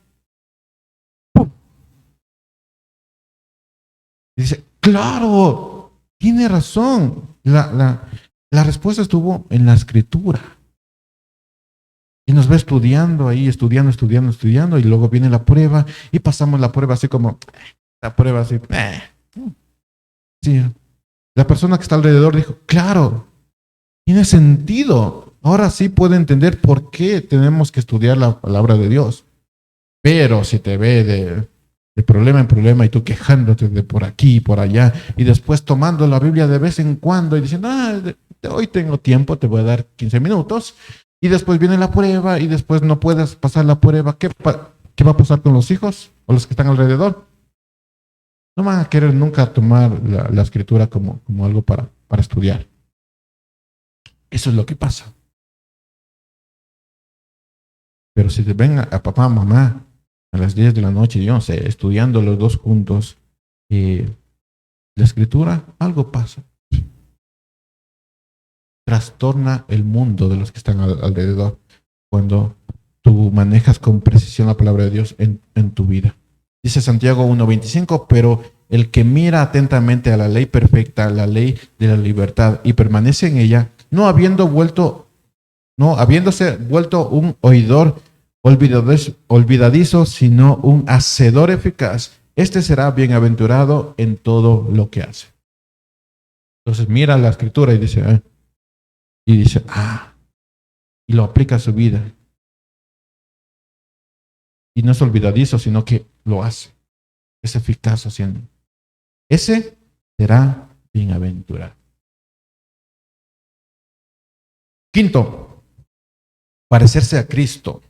Y dice, claro, tiene razón. La respuesta estuvo en la escritura. Y nos va estudiando ahí, estudiando, y luego viene la prueba y pasamos la prueba así como, la prueba así. Sí. La persona que está alrededor dijo, claro, tiene sentido. Ahora sí puedo entender por qué tenemos que estudiar la palabra de Dios. Pero si te ve de problema en problema y tú quejándote de por aquí y por allá y después tomando la Biblia de vez en cuando y diciendo, hoy tengo tiempo, te voy a dar 15 minutos y después viene la prueba y después no puedes pasar la prueba, ¿qué va a pasar con los hijos o los que están alrededor? No van a querer nunca tomar la escritura como algo para estudiar. Eso es lo que pasa. Pero si te ven a papá, mamá, a las 10 de la noche, yo no sé, estudiando los dos juntos, la escritura, algo pasa. Trastorna el mundo de los que están alrededor cuando tú manejas con precisión la palabra de Dios en tu vida. Dice Santiago 1:25, pero el que mira atentamente a la ley perfecta, la ley de la libertad, y permanece en ella, no habiéndose vuelto un oidor olvidadizo, sino un hacedor eficaz, este será bienaventurado en todo lo que hace. Entonces mira la escritura y dice, y lo aplica a su vida. Y no es olvidadizo, sino que lo hace. Es eficaz haciendo. Ese será bienaventurado. Quinto, parecerse a Cristo.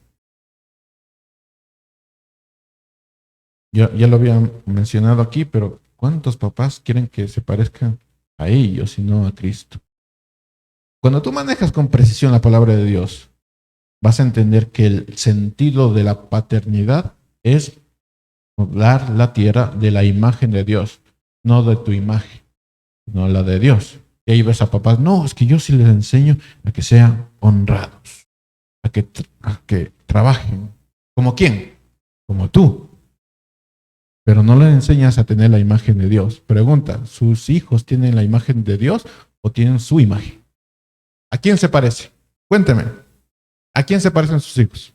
Ya lo había mencionado aquí, pero ¿cuántos papás quieren que se parezcan a ellos y no a Cristo? Cuando tú manejas con precisión la palabra de Dios, vas a entender que el sentido de la paternidad es poblar la tierra de la imagen de Dios, no de tu imagen, no la de Dios. Y ahí ves a papás, no, es que yo sí les enseño a que sean honrados, a que trabajen. ¿Como quién? Como tú. Pero no les enseñas a tener la imagen de Dios. Pregunta, ¿sus hijos tienen la imagen de Dios o tienen su imagen? ¿A quién se parece? Cuénteme. ¿A quién se parecen sus hijos?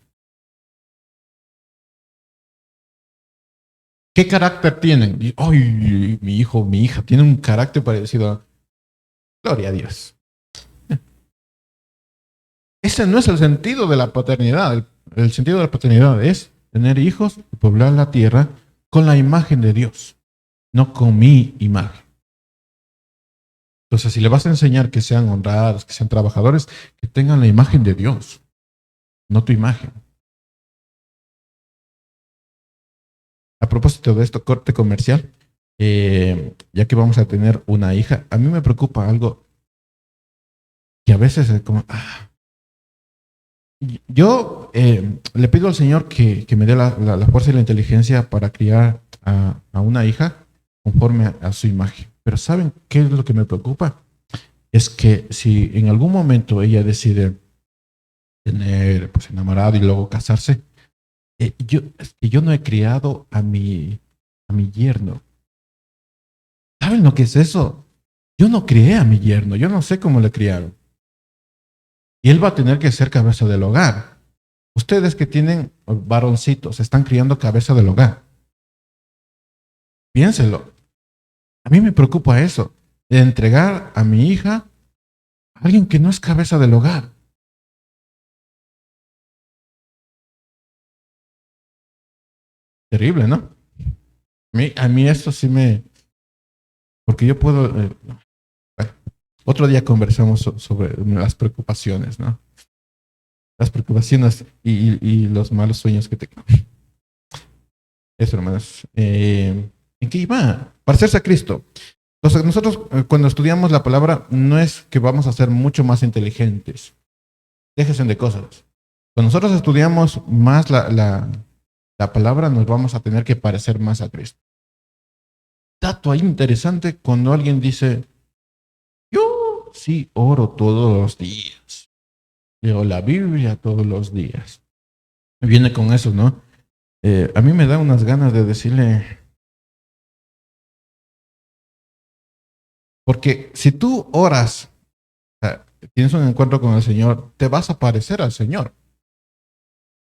¿Qué carácter tienen? Ay, mi hijo, mi hija tiene un carácter parecido a... Gloria a Dios. Ese no es el sentido de la paternidad. El sentido de la paternidad es tener hijos y poblar la tierra con la imagen de Dios, no con mi imagen. Entonces, si le vas a enseñar que sean honrados, que sean trabajadores, que tengan la imagen de Dios, no tu imagen. A propósito de esto, corte comercial, ya que vamos a tener una hija, a mí me preocupa algo que a veces es como... Yo le pido al Señor que me dé la fuerza y la inteligencia para criar a una hija conforme a su imagen. Pero ¿saben qué es lo que me preocupa? Es que si en algún momento ella decide tener pues enamorado y luego casarse, es que yo no he criado a mi yerno. ¿Saben lo que es eso? Yo no crié a mi yerno, yo no sé cómo le criaron. Y él va a tener que ser cabeza del hogar. Ustedes que tienen varoncitos, están criando cabeza del hogar. Piénselo. A mí me preocupa eso, de entregar a mi hija a alguien que no es cabeza del hogar. Terrible, ¿no? A mí esto sí me... Porque yo puedo... bueno, otro día conversamos sobre las preocupaciones, ¿no? Las preocupaciones y los malos sueños que tengo. Eso, hermanos. ¿En qué iba? Parecerse a Cristo. Entonces, nosotros cuando estudiamos la palabra, no es que vamos a ser mucho más inteligentes. Déjense de cosas. Cuando nosotros estudiamos más la la palabra, nos vamos a tener que parecer más a Cristo. Dato ahí interesante cuando alguien dice, yo sí oro todos los días, leo la Biblia todos los días. Viene con eso, ¿no? A mí me da unas ganas de decirle, porque si tú oras, tienes un encuentro con el Señor, te vas a parecer al Señor.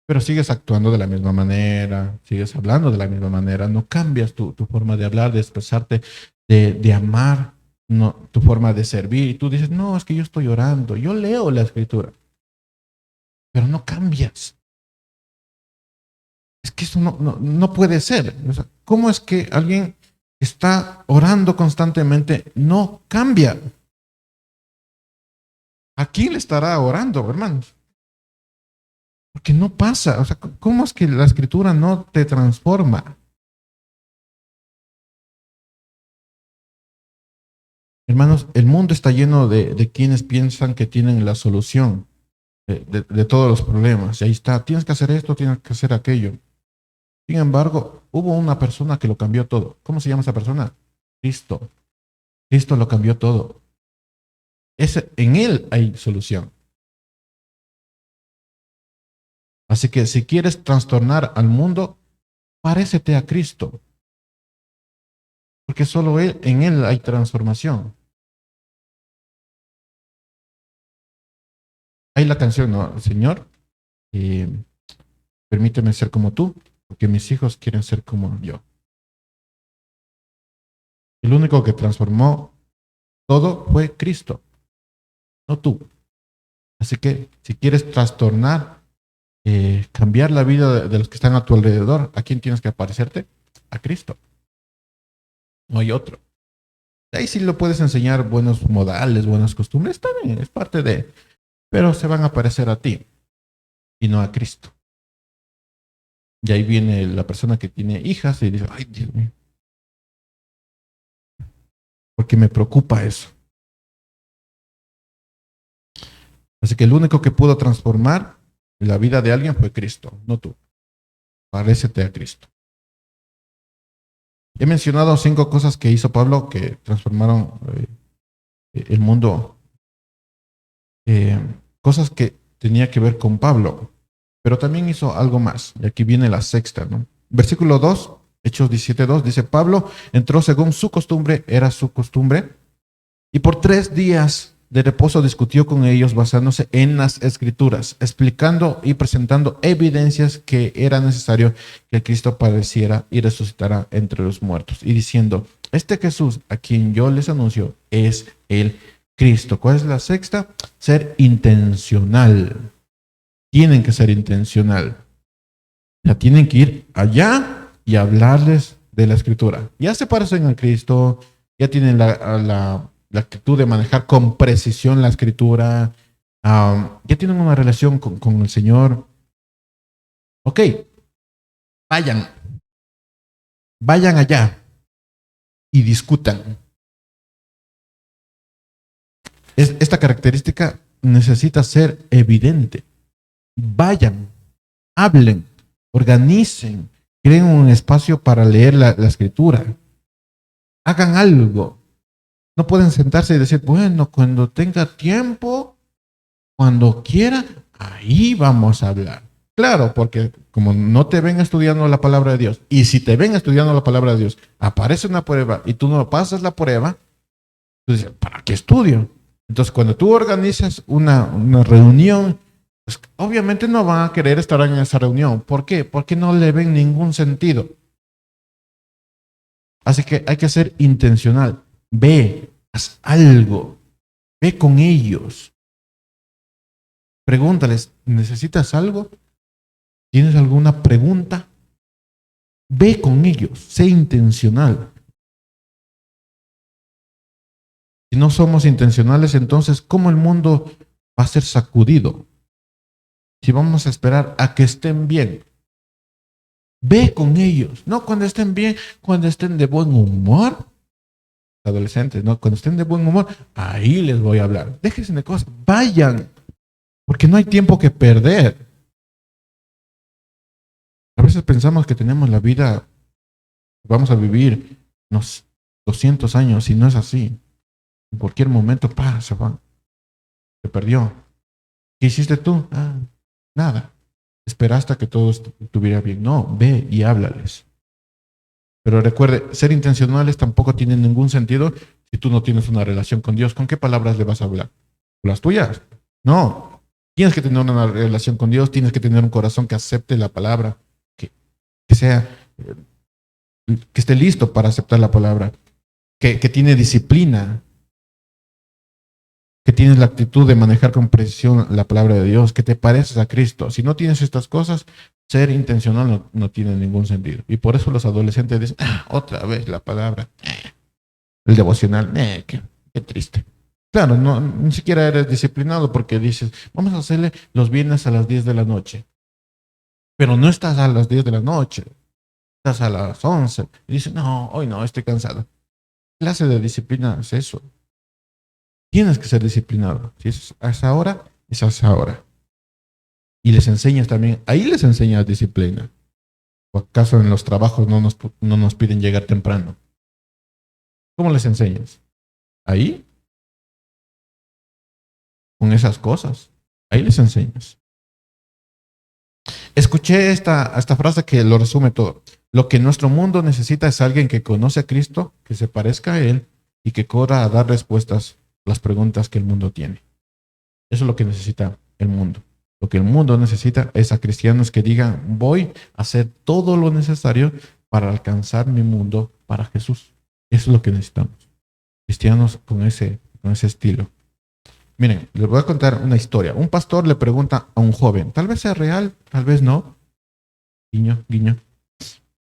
Pero sigues actuando de la misma manera, sigues hablando de la misma manera, no cambias tu forma de hablar, de expresarte, de amar, no, tu forma de servir. Y tú dices, no, es que yo estoy orando, yo leo la escritura, pero no cambias. Es que eso no puede ser. O sea, ¿cómo es que alguien que está orando constantemente no cambia? ¿A quién le estará orando, hermanos? Porque no pasa. O sea, ¿cómo es que la escritura no te transforma? Hermanos, el mundo está lleno de quienes piensan que tienen la solución de todos los problemas. Y ahí está, tienes que hacer esto, tienes que hacer aquello. Sin embargo, hubo una persona que lo cambió todo. ¿Cómo se llama esa persona? Cristo. Cristo lo cambió todo. En Él hay solución. Así que si quieres trastornar al mundo, parécete a Cristo. Porque solo en Él hay transformación. Hay la canción, ¿no? Señor, eh, permíteme ser como tú, porque mis hijos quieren ser como yo. El único que transformó todo fue Cristo, no tú. Así que si quieres trastornar, cambiar la vida de los que están a tu alrededor, ¿a quién tienes que parecerte? A Cristo. No hay otro. Ahí sí lo puedes enseñar buenos modales, buenas costumbres, también es parte de, pero se van a parecer a ti y no a Cristo. Y ahí viene la persona que tiene hijas y dice, ay, Dios mío, porque me preocupa eso. Así que el único que pudo transformar la vida de alguien fue Cristo, no tú. Parécete a Cristo. He mencionado 5 cosas que hizo Pablo que transformaron el mundo. Cosas que tenía que ver con Pablo, pero también hizo algo más. Y aquí viene la sexta, ¿no? Versículo 2, Hechos 17:2, dice, Pablo entró según su costumbre, era su costumbre, y por 3 días de reposo discutió con ellos basándose en las escrituras, explicando y presentando evidencias que era necesario que Cristo padeciera y resucitara entre los muertos, y diciendo, este Jesús a quien yo les anuncio es el Cristo. ¿Cuál es la sexta? Ser intencional. Tienen que ser intencional. Ya tienen que ir allá y hablarles de la escritura. Ya se parecen a Cristo, ya tienen la actitud de manejar con precisión la escritura, ya tienen una relación con el Señor. Ok, vayan, vayan allá y discutan. Esta característica necesita ser evidente. Vayan, hablen, organicen, creen un espacio para leer la escritura. Hagan algo. No pueden sentarse y decir, bueno, cuando tenga tiempo, cuando quiera, ahí vamos a hablar. Claro, porque como no te ven estudiando la palabra de Dios, y si te ven estudiando la palabra de Dios, aparece una prueba y tú no pasas la prueba, tú dices, ¿para qué estudio? Entonces, cuando tú organizas una reunión, pues obviamente no van a querer estar en esa reunión. ¿Por qué? Porque no le ven ningún sentido. Así que hay que ser intencional. Ve, haz algo. Ve con ellos. Pregúntales, ¿necesitas algo? ¿Tienes alguna pregunta? Ve con ellos. Sé intencional. Si no somos intencionales, entonces, ¿cómo el mundo va a ser sacudido? Si vamos a esperar a que estén bien. Ve con ellos. No cuando estén bien, cuando estén de buen humor. Adolescentes, ¿no? Cuando estén de buen humor, ahí les voy a hablar. Déjense de cosas. Vayan. Porque no hay tiempo que perder. A veces veces pensamos que tenemos la vida, vamos a vivir unos 200 años y no es así. En cualquier momento, se va, se perdió. ¿Qué hiciste tú? Nada. Esperaste a que todo estuviera bien. No, ve y háblales. Pero recuerde, ser intencionales tampoco tiene ningún sentido si tú no tienes una relación con Dios. ¿Con qué palabras le vas a hablar? ¿Con las tuyas? No. Tienes que tener una relación con Dios, tienes que tener un corazón que acepte la palabra, que sea, que esté listo para aceptar la palabra, que tiene disciplina, que tienes la actitud de manejar con precisión la palabra de Dios, que te pareces a Cristo. Si no tienes estas cosas, ser intencional no tiene ningún sentido. Y por eso los adolescentes dicen, otra vez la palabra, el devocional, qué triste. Claro, no, ni siquiera eres disciplinado porque dices, vamos a hacerle los viernes a las 10 de la noche. Pero no estás a las 10 de la noche, estás a las 11. Y dices, no, hoy no, estoy cansado. ¿Qué clase de disciplina es eso? Tienes que ser disciplinado. Si es a esa hora, es a esa hora. Y les enseñas también, ahí les enseñas disciplina. ¿O acaso en los trabajos no nos piden llegar temprano? ¿Cómo les enseñas? Ahí, con esas cosas. Ahí les enseñas. Escuché esta frase que lo resume todo. Lo que nuestro mundo necesita es alguien que conoce a Cristo, que se parezca a Él y que corra a dar respuestas a las preguntas que el mundo tiene. Eso es lo que necesita el mundo. Lo que el mundo necesita es a cristianos que digan, voy a hacer todo lo necesario para alcanzar mi mundo para Jesús. Eso es lo que necesitamos. Cristianos con ese estilo. Miren, les voy a contar una historia. Un pastor le pregunta a un joven, tal vez sea real, tal vez no. Guiño, guiño.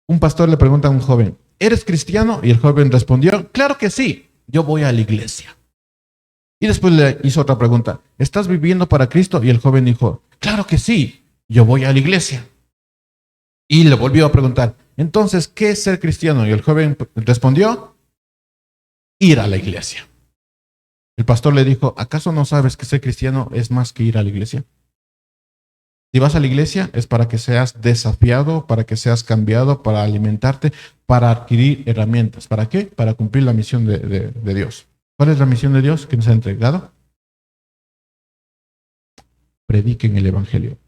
Un pastor le pregunta a un joven, ¿eres cristiano? Y el joven respondió, claro que sí, yo voy a la iglesia. Y después le hizo otra pregunta, ¿estás viviendo para Cristo? Y el joven dijo, claro que sí, yo voy a la iglesia. Y le volvió a preguntar, entonces, ¿qué es ser cristiano? Y el joven respondió, ir a la iglesia. El pastor le dijo, ¿acaso no sabes que ser cristiano es más que ir a la iglesia? Si vas a la iglesia es para que seas desafiado, para que seas cambiado, para alimentarte, para adquirir herramientas. ¿Para qué? Para cumplir la misión de Dios. ¿Cuál es la misión de Dios que nos ha entregado? Prediquen el evangelio.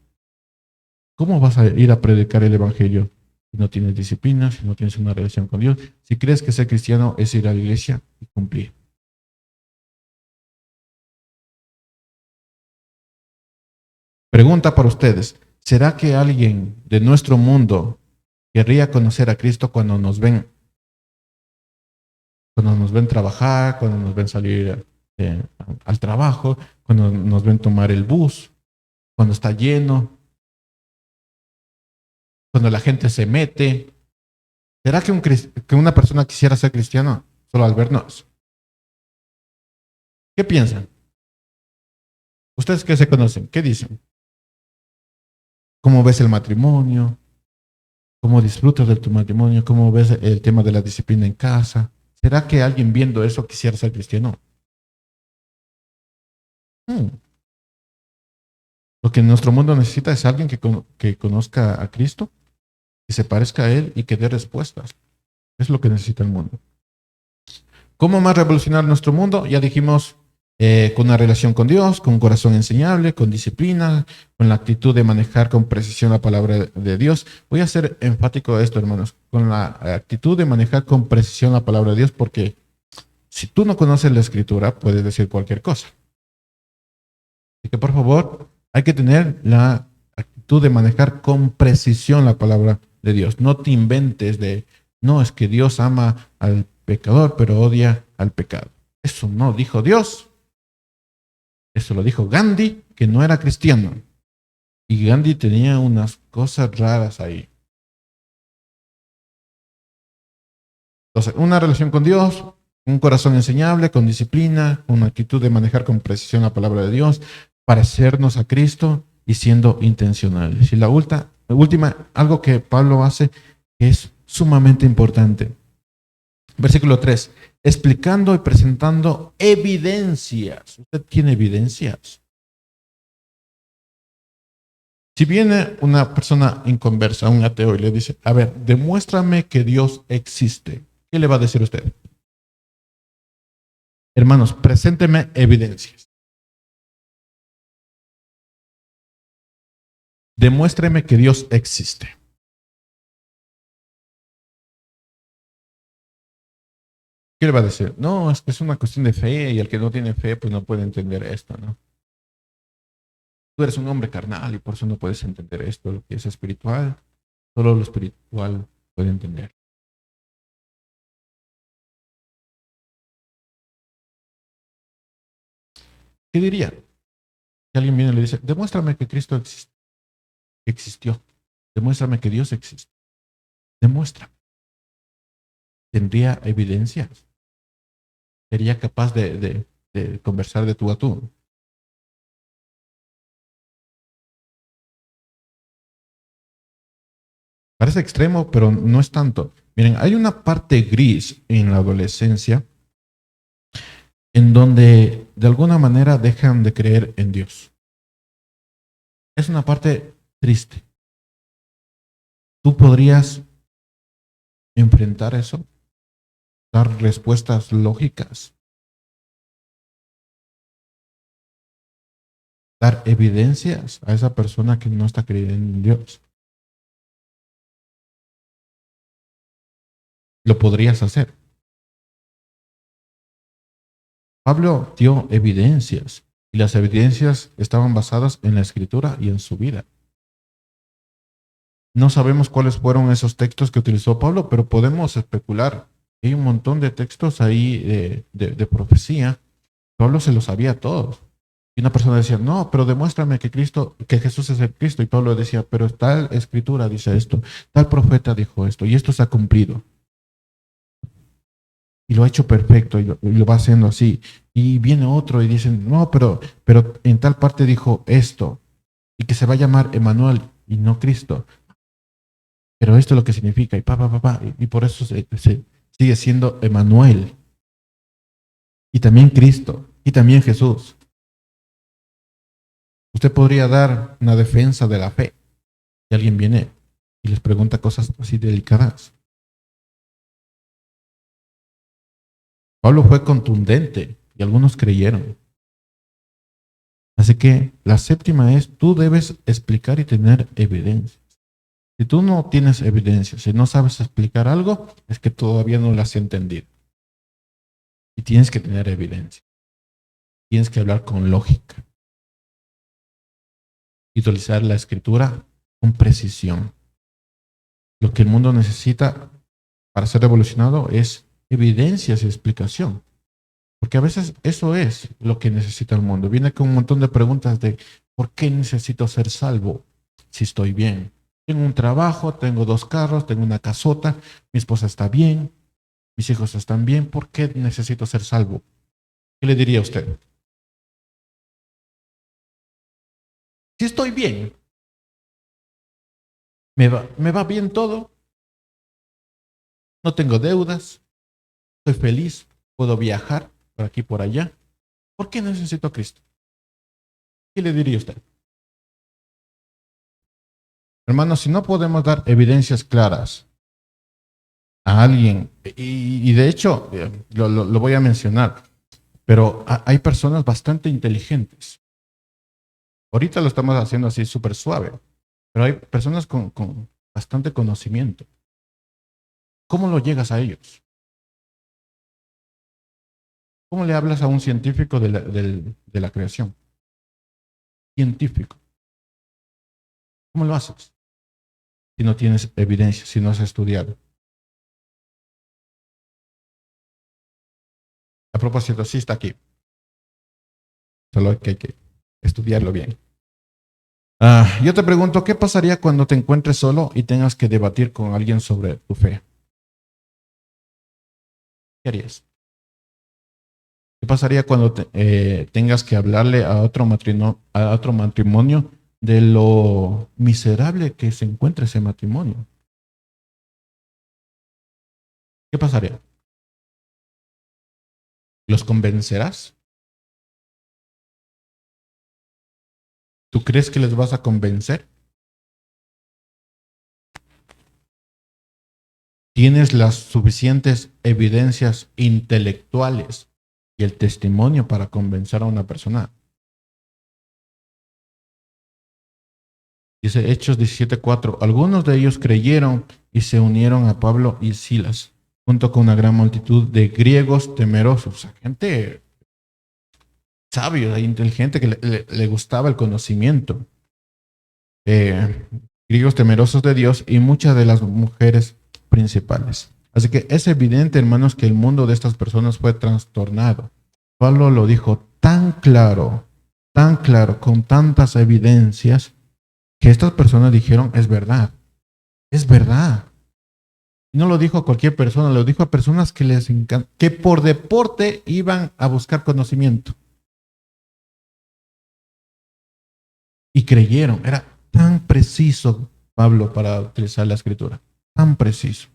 ¿Cómo vas a ir a predicar el evangelio si no tienes disciplina, si no tienes una relación con Dios? Si crees que ser cristiano es ir a la iglesia y cumplir. Pregunta para ustedes, ¿será que alguien de nuestro mundo querría conocer a Cristo cuando nos ven trabajar, cuando nos ven salir al trabajo, cuando nos ven tomar el bus, cuando está lleno, cuando la gente se mete? ¿Será que una persona quisiera ser cristiano solo al vernos? ¿Qué piensan? ¿Ustedes qué se conocen? ¿Qué dicen? ¿Cómo ves el matrimonio? ¿Cómo disfrutas de tu matrimonio? ¿Cómo ves el tema de la disciplina en casa? ¿Será que alguien viendo eso quisiera ser cristiano? Lo que nuestro mundo necesita es alguien que conozca a Cristo, que se parezca a Él y que dé respuestas. Es lo que necesita el mundo. ¿Cómo más revolucionar nuestro mundo? Ya dijimos, con una relación con Dios, con un corazón enseñable, con disciplina, con la actitud de manejar con precisión la palabra de Dios. Voy a ser enfático de esto, hermanos, con la actitud de manejar con precisión la palabra de Dios, porque si tú no conoces la escritura, puedes decir cualquier cosa. Así que, por favor, hay que tener la actitud de manejar con precisión la palabra de Dios. No te inventes no, es que Dios ama al pecador, pero odia al pecado. Eso no dijo Dios. Eso lo dijo Gandhi, que no era cristiano. Y Gandhi tenía unas cosas raras ahí. Entonces, una relación con Dios, un corazón enseñable, con disciplina, una actitud de manejar con precisión la palabra de Dios, parecernos a Cristo y siendo intencionales. Y la última, algo que Pablo hace que es sumamente importante. Versículo 3. Explicando y presentando evidencias. ¿Usted tiene evidencias? Si viene una persona inconversa, un ateo, y le dice, a ver, demuéstrame que Dios existe, ¿qué le va a decir usted? Hermanos, presénteme evidencias. Demuéstreme que Dios existe. ¿Qué le va a decir? No, es que es una cuestión de fe y el que no tiene fe pues no puede entender esto, ¿no? Tú eres un hombre carnal y por eso no puedes entender esto, lo que es espiritual. Solo lo espiritual puede entender. ¿Qué diría? Si alguien viene y le dice, demuéstrame que Cristo existió. Demuéstrame que Dios existe. Demuéstrame. ¿Tendría evidencias? ¿Sería capaz de conversar de tú a tú? Parece extremo, pero no es tanto. Miren, hay una parte gris en la adolescencia en donde de alguna manera dejan de creer en Dios. Es una parte triste. ¿Tú podrías enfrentar eso? Dar respuestas lógicas, dar evidencias a esa persona que no está creyendo en Dios. Lo podrías hacer. Pablo dio evidencias y las evidencias estaban basadas en la escritura y en su vida. No sabemos cuáles fueron esos textos que utilizó Pablo, pero podemos especular. Hay un montón de textos ahí de profecía. Pablo se los sabía a todos. Y una persona decía, no, pero demuéstrame que Cristo, que Jesús es el Cristo. Y Pablo decía, pero tal escritura dice esto, tal profeta dijo esto, y esto se ha cumplido. Y lo ha hecho perfecto, y lo va haciendo así. Y viene otro y dicen, no, pero en tal parte dijo esto, y que se va a llamar Emanuel y no Cristo. Pero esto es lo que significa, y por eso se sigue siendo Emanuel, y también Cristo, y también Jesús. Usted podría dar una defensa de la fe. Si alguien viene y les pregunta cosas así delicadas. Pablo fue contundente y algunos creyeron. Así que la séptima es, tú debes explicar y tener evidencia. Si tú no tienes evidencia, si no sabes explicar algo, es que todavía no lo has entendido. Y tienes que tener evidencia. Tienes que hablar con lógica y utilizar la escritura con precisión. Lo que el mundo necesita para ser revolucionado es evidencias y explicación. Porque a veces eso es lo que necesita el mundo. Viene con un montón de preguntas de ¿por qué necesito ser salvo si estoy bien? Tengo un trabajo, tengo 2 carros, tengo una casota, mi esposa está bien, mis hijos están bien, ¿por qué necesito ser salvo? ¿Qué le diría a usted? Si estoy bien, me va bien todo, no tengo deudas, estoy feliz, puedo viajar por aquí y por allá. ¿Por qué necesito a Cristo? ¿Qué le diría a usted? Hermanos, si no podemos dar evidencias claras a alguien, y de hecho lo voy a mencionar, pero hay personas bastante inteligentes. Ahorita lo estamos haciendo así súper suave, pero hay personas con bastante conocimiento. ¿Cómo lo llegas a ellos? ¿Cómo le hablas a un científico de la creación? Científico. ¿Cómo lo haces? Si no tienes evidencia, si no has estudiado. A propósito, sí está aquí. Solo hay que estudiarlo bien. Yo te pregunto, ¿qué pasaría cuando te encuentres solo y tengas que debatir con alguien sobre tu fe? ¿Qué harías? ¿Qué pasaría cuando tengas que hablarle a otro matrimonio de lo miserable que se encuentra ese matrimonio? ¿Qué pasaría? ¿Los convencerás? ¿Tú crees que les vas a convencer? tienes las suficientes evidencias intelectuales y el testimonio para convencer a una persona. Dice Hechos 17:4. Algunos de ellos creyeron y se unieron a Pablo y Silas, junto con una gran multitud de griegos temerosos. O sea, gente sabia, inteligente, que le gustaba el conocimiento. Griegos temerosos de Dios y muchas de las mujeres principales. Así que es evidente, hermanos, que el mundo de estas personas fue trastornado. Pablo lo dijo tan claro, con tantas evidencias, que estas personas dijeron, es verdad, es verdad. Y no lo dijo a cualquier persona, lo dijo a personas que les encanta, que por deporte iban a buscar conocimiento. Y creyeron, era tan preciso Pablo para utilizar la escritura, tan preciso.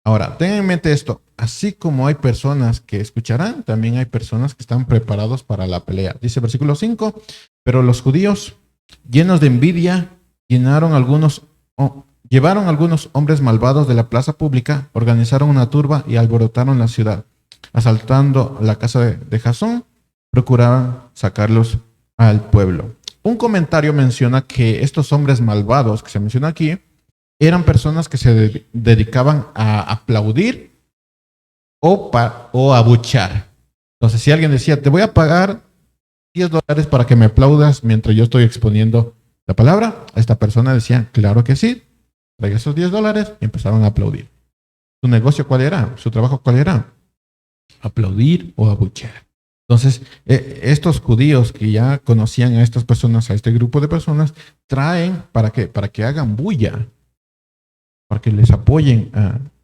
Ahora, tengan en mente esto, así como hay personas que escucharán, también hay personas que están preparados para la pelea. Dice versículo 5, pero los judíos, llenos de envidia, llevaron algunos hombres malvados de la plaza pública, organizaron una turba y alborotaron la ciudad. Asaltando la casa de Jasón, procuraban sacarlos al pueblo. Un comentario menciona que estos hombres malvados que se menciona aquí eran personas que se dedicaban a aplaudir o a abuchar. Entonces, si alguien decía, te voy a pagar $10 para que me aplaudas mientras yo estoy exponiendo la palabra, esta persona decía, claro que sí, traiga esos $10 y empezaron a aplaudir. ¿Su negocio cuál era? ¿Su trabajo cuál era? Aplaudir o abuchear. Entonces, estos judíos que ya conocían a estas personas, a este grupo de personas, traen para que hagan bulla, para que les apoyen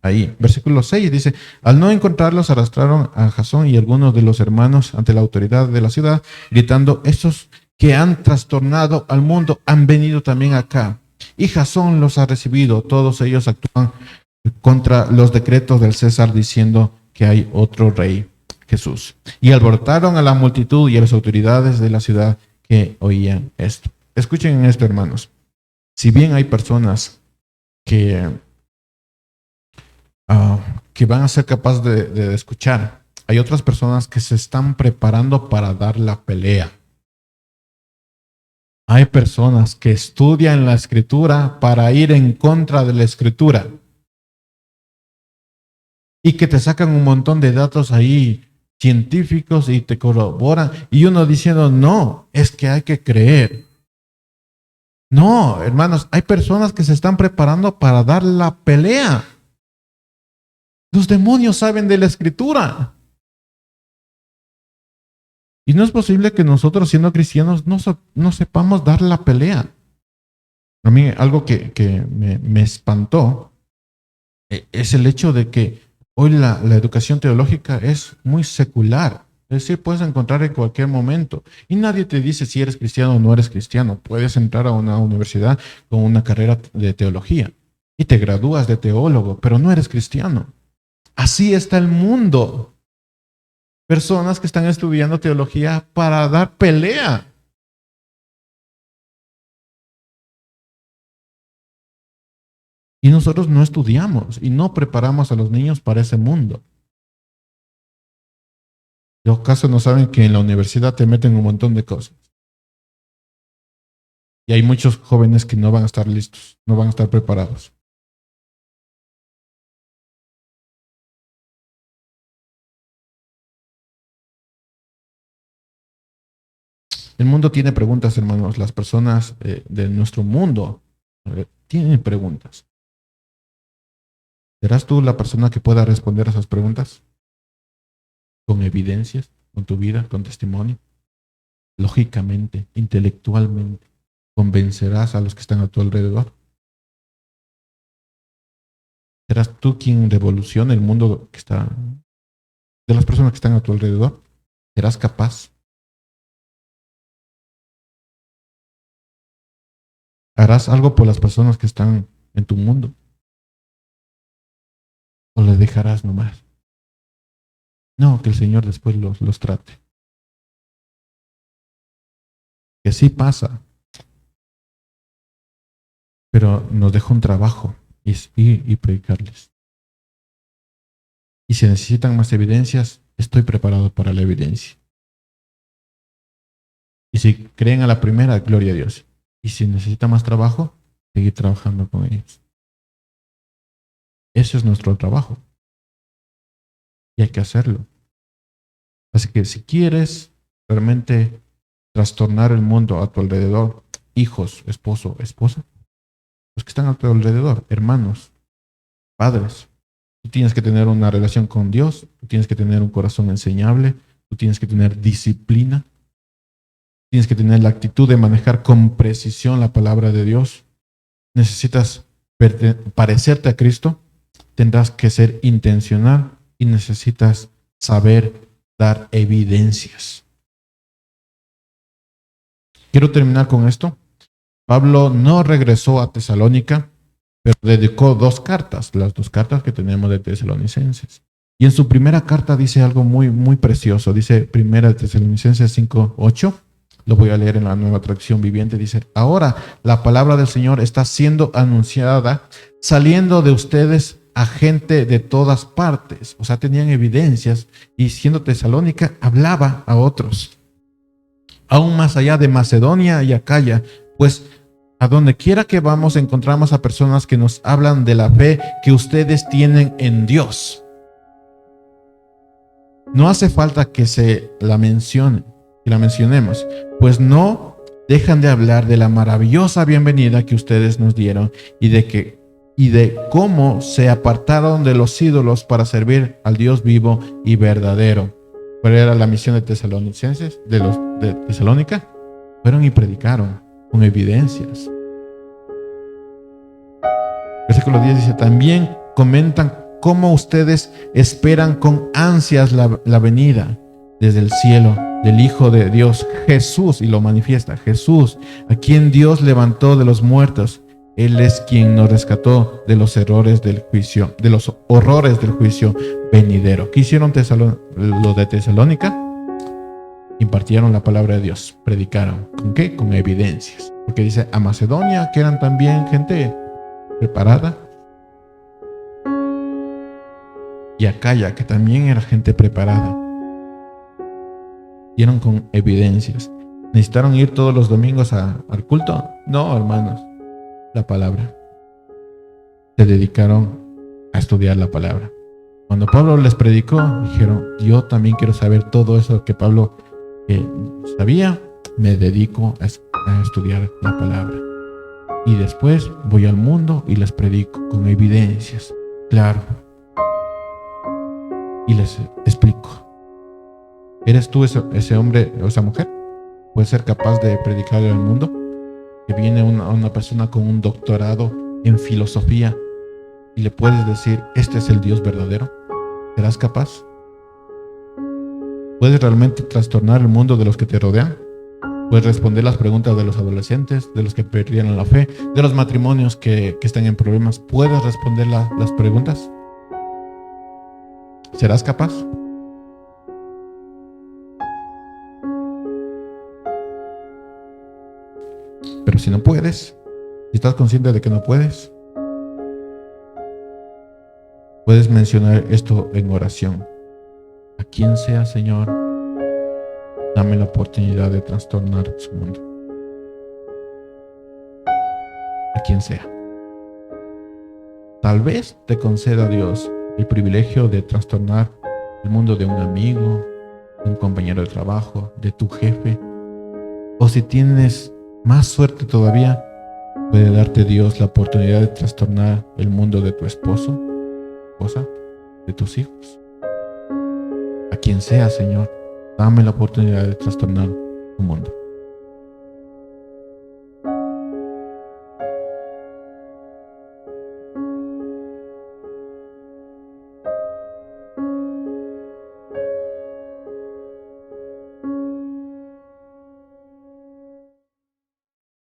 ahí. Versículo 6 dice, al no encontrarlos, arrastraron a Jasón y algunos de los hermanos ante la autoridad de la ciudad, gritando, estos que han trastornado al mundo han venido también acá. Y Jasón los ha recibido. Todos ellos actúan contra los decretos del César, diciendo que hay otro rey, Jesús. Y alborotaron a la multitud y a las autoridades de la ciudad que oían esto. Escuchen esto, hermanos. Si bien hay personas que van a ser capaces de escuchar, hay otras personas que se están preparando para dar la pelea. Hay personas que estudian la escritura para ir en contra de la escritura y que te sacan un montón de datos ahí científicos y te corroboran y uno diciendo, no, es que hay que creer. No, hermanos, hay personas que se están preparando para dar la pelea. Los demonios saben de la escritura. Y no es posible que nosotros, siendo cristianos, no sepamos dar la pelea. A mí algo que me espantó es el hecho de que hoy la educación teológica es muy secular. Es decir, puedes encontrar en cualquier momento. Y nadie te dice si eres cristiano o no eres cristiano. Puedes entrar a una universidad con una carrera de teología y te gradúas de teólogo, pero no eres cristiano. Así está el mundo. Personas que están estudiando teología para dar pelea. Y nosotros no estudiamos y no preparamos a los niños para ese mundo. ¿De acaso no saben que en la universidad te meten un montón de cosas? Y hay muchos jóvenes que no van a estar listos, no van a estar preparados. El mundo tiene preguntas, hermanos. Las personas de nuestro mundo tienen preguntas. ¿Serás tú la persona que pueda responder a esas preguntas? Con evidencias, con tu vida, con testimonio. Lógicamente, intelectualmente, convencerás a los que están a tu alrededor. ¿Serás tú quien revolucione el mundo que está de las personas que están a tu alrededor? ¿Serás capaz? ¿Harás algo por las personas que están en tu mundo? ¿O les dejarás nomás? No, que el Señor después los trate. Que sí pasa. pero nos deja un trabajo y es ir y predicarles. Y si necesitan más evidencias, estoy preparado para la evidencia. Y si creen a la primera, gloria a Dios. Y si necesitan más trabajo, seguir trabajando con ellos. Ese es nuestro trabajo. Y hay que hacerlo. Así que si quieres realmente trastornar el mundo a tu alrededor, hijos, esposo, esposa, los que están a tu alrededor, hermanos, padres, tú tienes que tener una relación con Dios, tú tienes que tener un corazón enseñable, tú tienes que tener disciplina, tienes que tener la actitud de manejar con precisión la palabra de Dios. Necesitas parecerte a Cristo, tendrás que ser intencional y necesitas saber dar evidencias. Quiero terminar con esto. Pablo no regresó a Tesalónica, pero dedicó 2 cartas, las 2 cartas que tenemos de Tesalonicenses. Y en su primera carta dice algo muy, muy precioso. Dice primera de Tesalonicenses 5:8. Lo voy a leer en la Nueva Traducción Viviente. Dice: ahora la palabra del Señor está siendo anunciada, saliendo de ustedes a gente de todas partes. O sea, tenían evidencias y siendo Tesalónica, hablaba a otros. Aún más allá de Macedonia y Acaya, pues a donde quiera que vamos encontramos a personas que nos hablan de la fe que ustedes tienen en Dios. No hace falta que se la mencionen, que la mencionemos, pues no dejan de hablar de la maravillosa bienvenida que ustedes nos dieron y de cómo se apartaron de los ídolos para servir al Dios vivo y verdadero. ¿Cuál era la misión de Tesalonicenses, de los de Tesalónica? Fueron y predicaron con evidencias. Versículo 10 dice: también comentan cómo ustedes esperan con ansias la venida desde el cielo del Hijo de Dios, Jesús, y lo manifiesta, Jesús, a quien Dios levantó de los muertos. Él es quien nos rescató de los errores del juicio, de los horrores del juicio venidero. ¿Qué hicieron los de Tesalónica? Impartieron la palabra de Dios, predicaron. ¿Con qué? Con evidencias. Porque dice a Macedonia, que eran también gente preparada, y Acaya, que también era gente preparada. Dieron con evidencias. ¿Necesitaron ir todos los domingos al culto? No, hermanos. La palabra. Se dedicaron a estudiar la palabra. Cuando Pablo les predicó, dijeron: yo también quiero saber todo eso que Pablo sabía. Me dedico a estudiar la palabra. Y después voy al mundo y les predico con evidencias. Claro. Y les explico. ¿Eres tú ese hombre o esa mujer? ¿Puedes ser capaz de predicarle al mundo? Que viene una persona con un doctorado en filosofía y le puedes decir: este es el Dios verdadero. ¿Serás capaz? ¿Puedes realmente trastornar el mundo de los que te rodean? ¿Puedes responder las preguntas de los adolescentes, de los que perdieron la fe, de los matrimonios que están en problemas? ¿Puedes responder las preguntas? ¿Serás capaz? Pero si no puedes, si estás consciente de que no puedes, puedes mencionar esto en oración. A quien sea, Señor, dame la oportunidad de trastornar su mundo. A quien sea. Tal vez te conceda Dios el privilegio de trastornar el mundo de un amigo, de un compañero de trabajo, de tu jefe. O si tienes más suerte todavía, puede darte Dios la oportunidad de trastornar el mundo de tu esposo, esposa, de tus hijos. A quien sea, Señor, dame la oportunidad de trastornar tu mundo.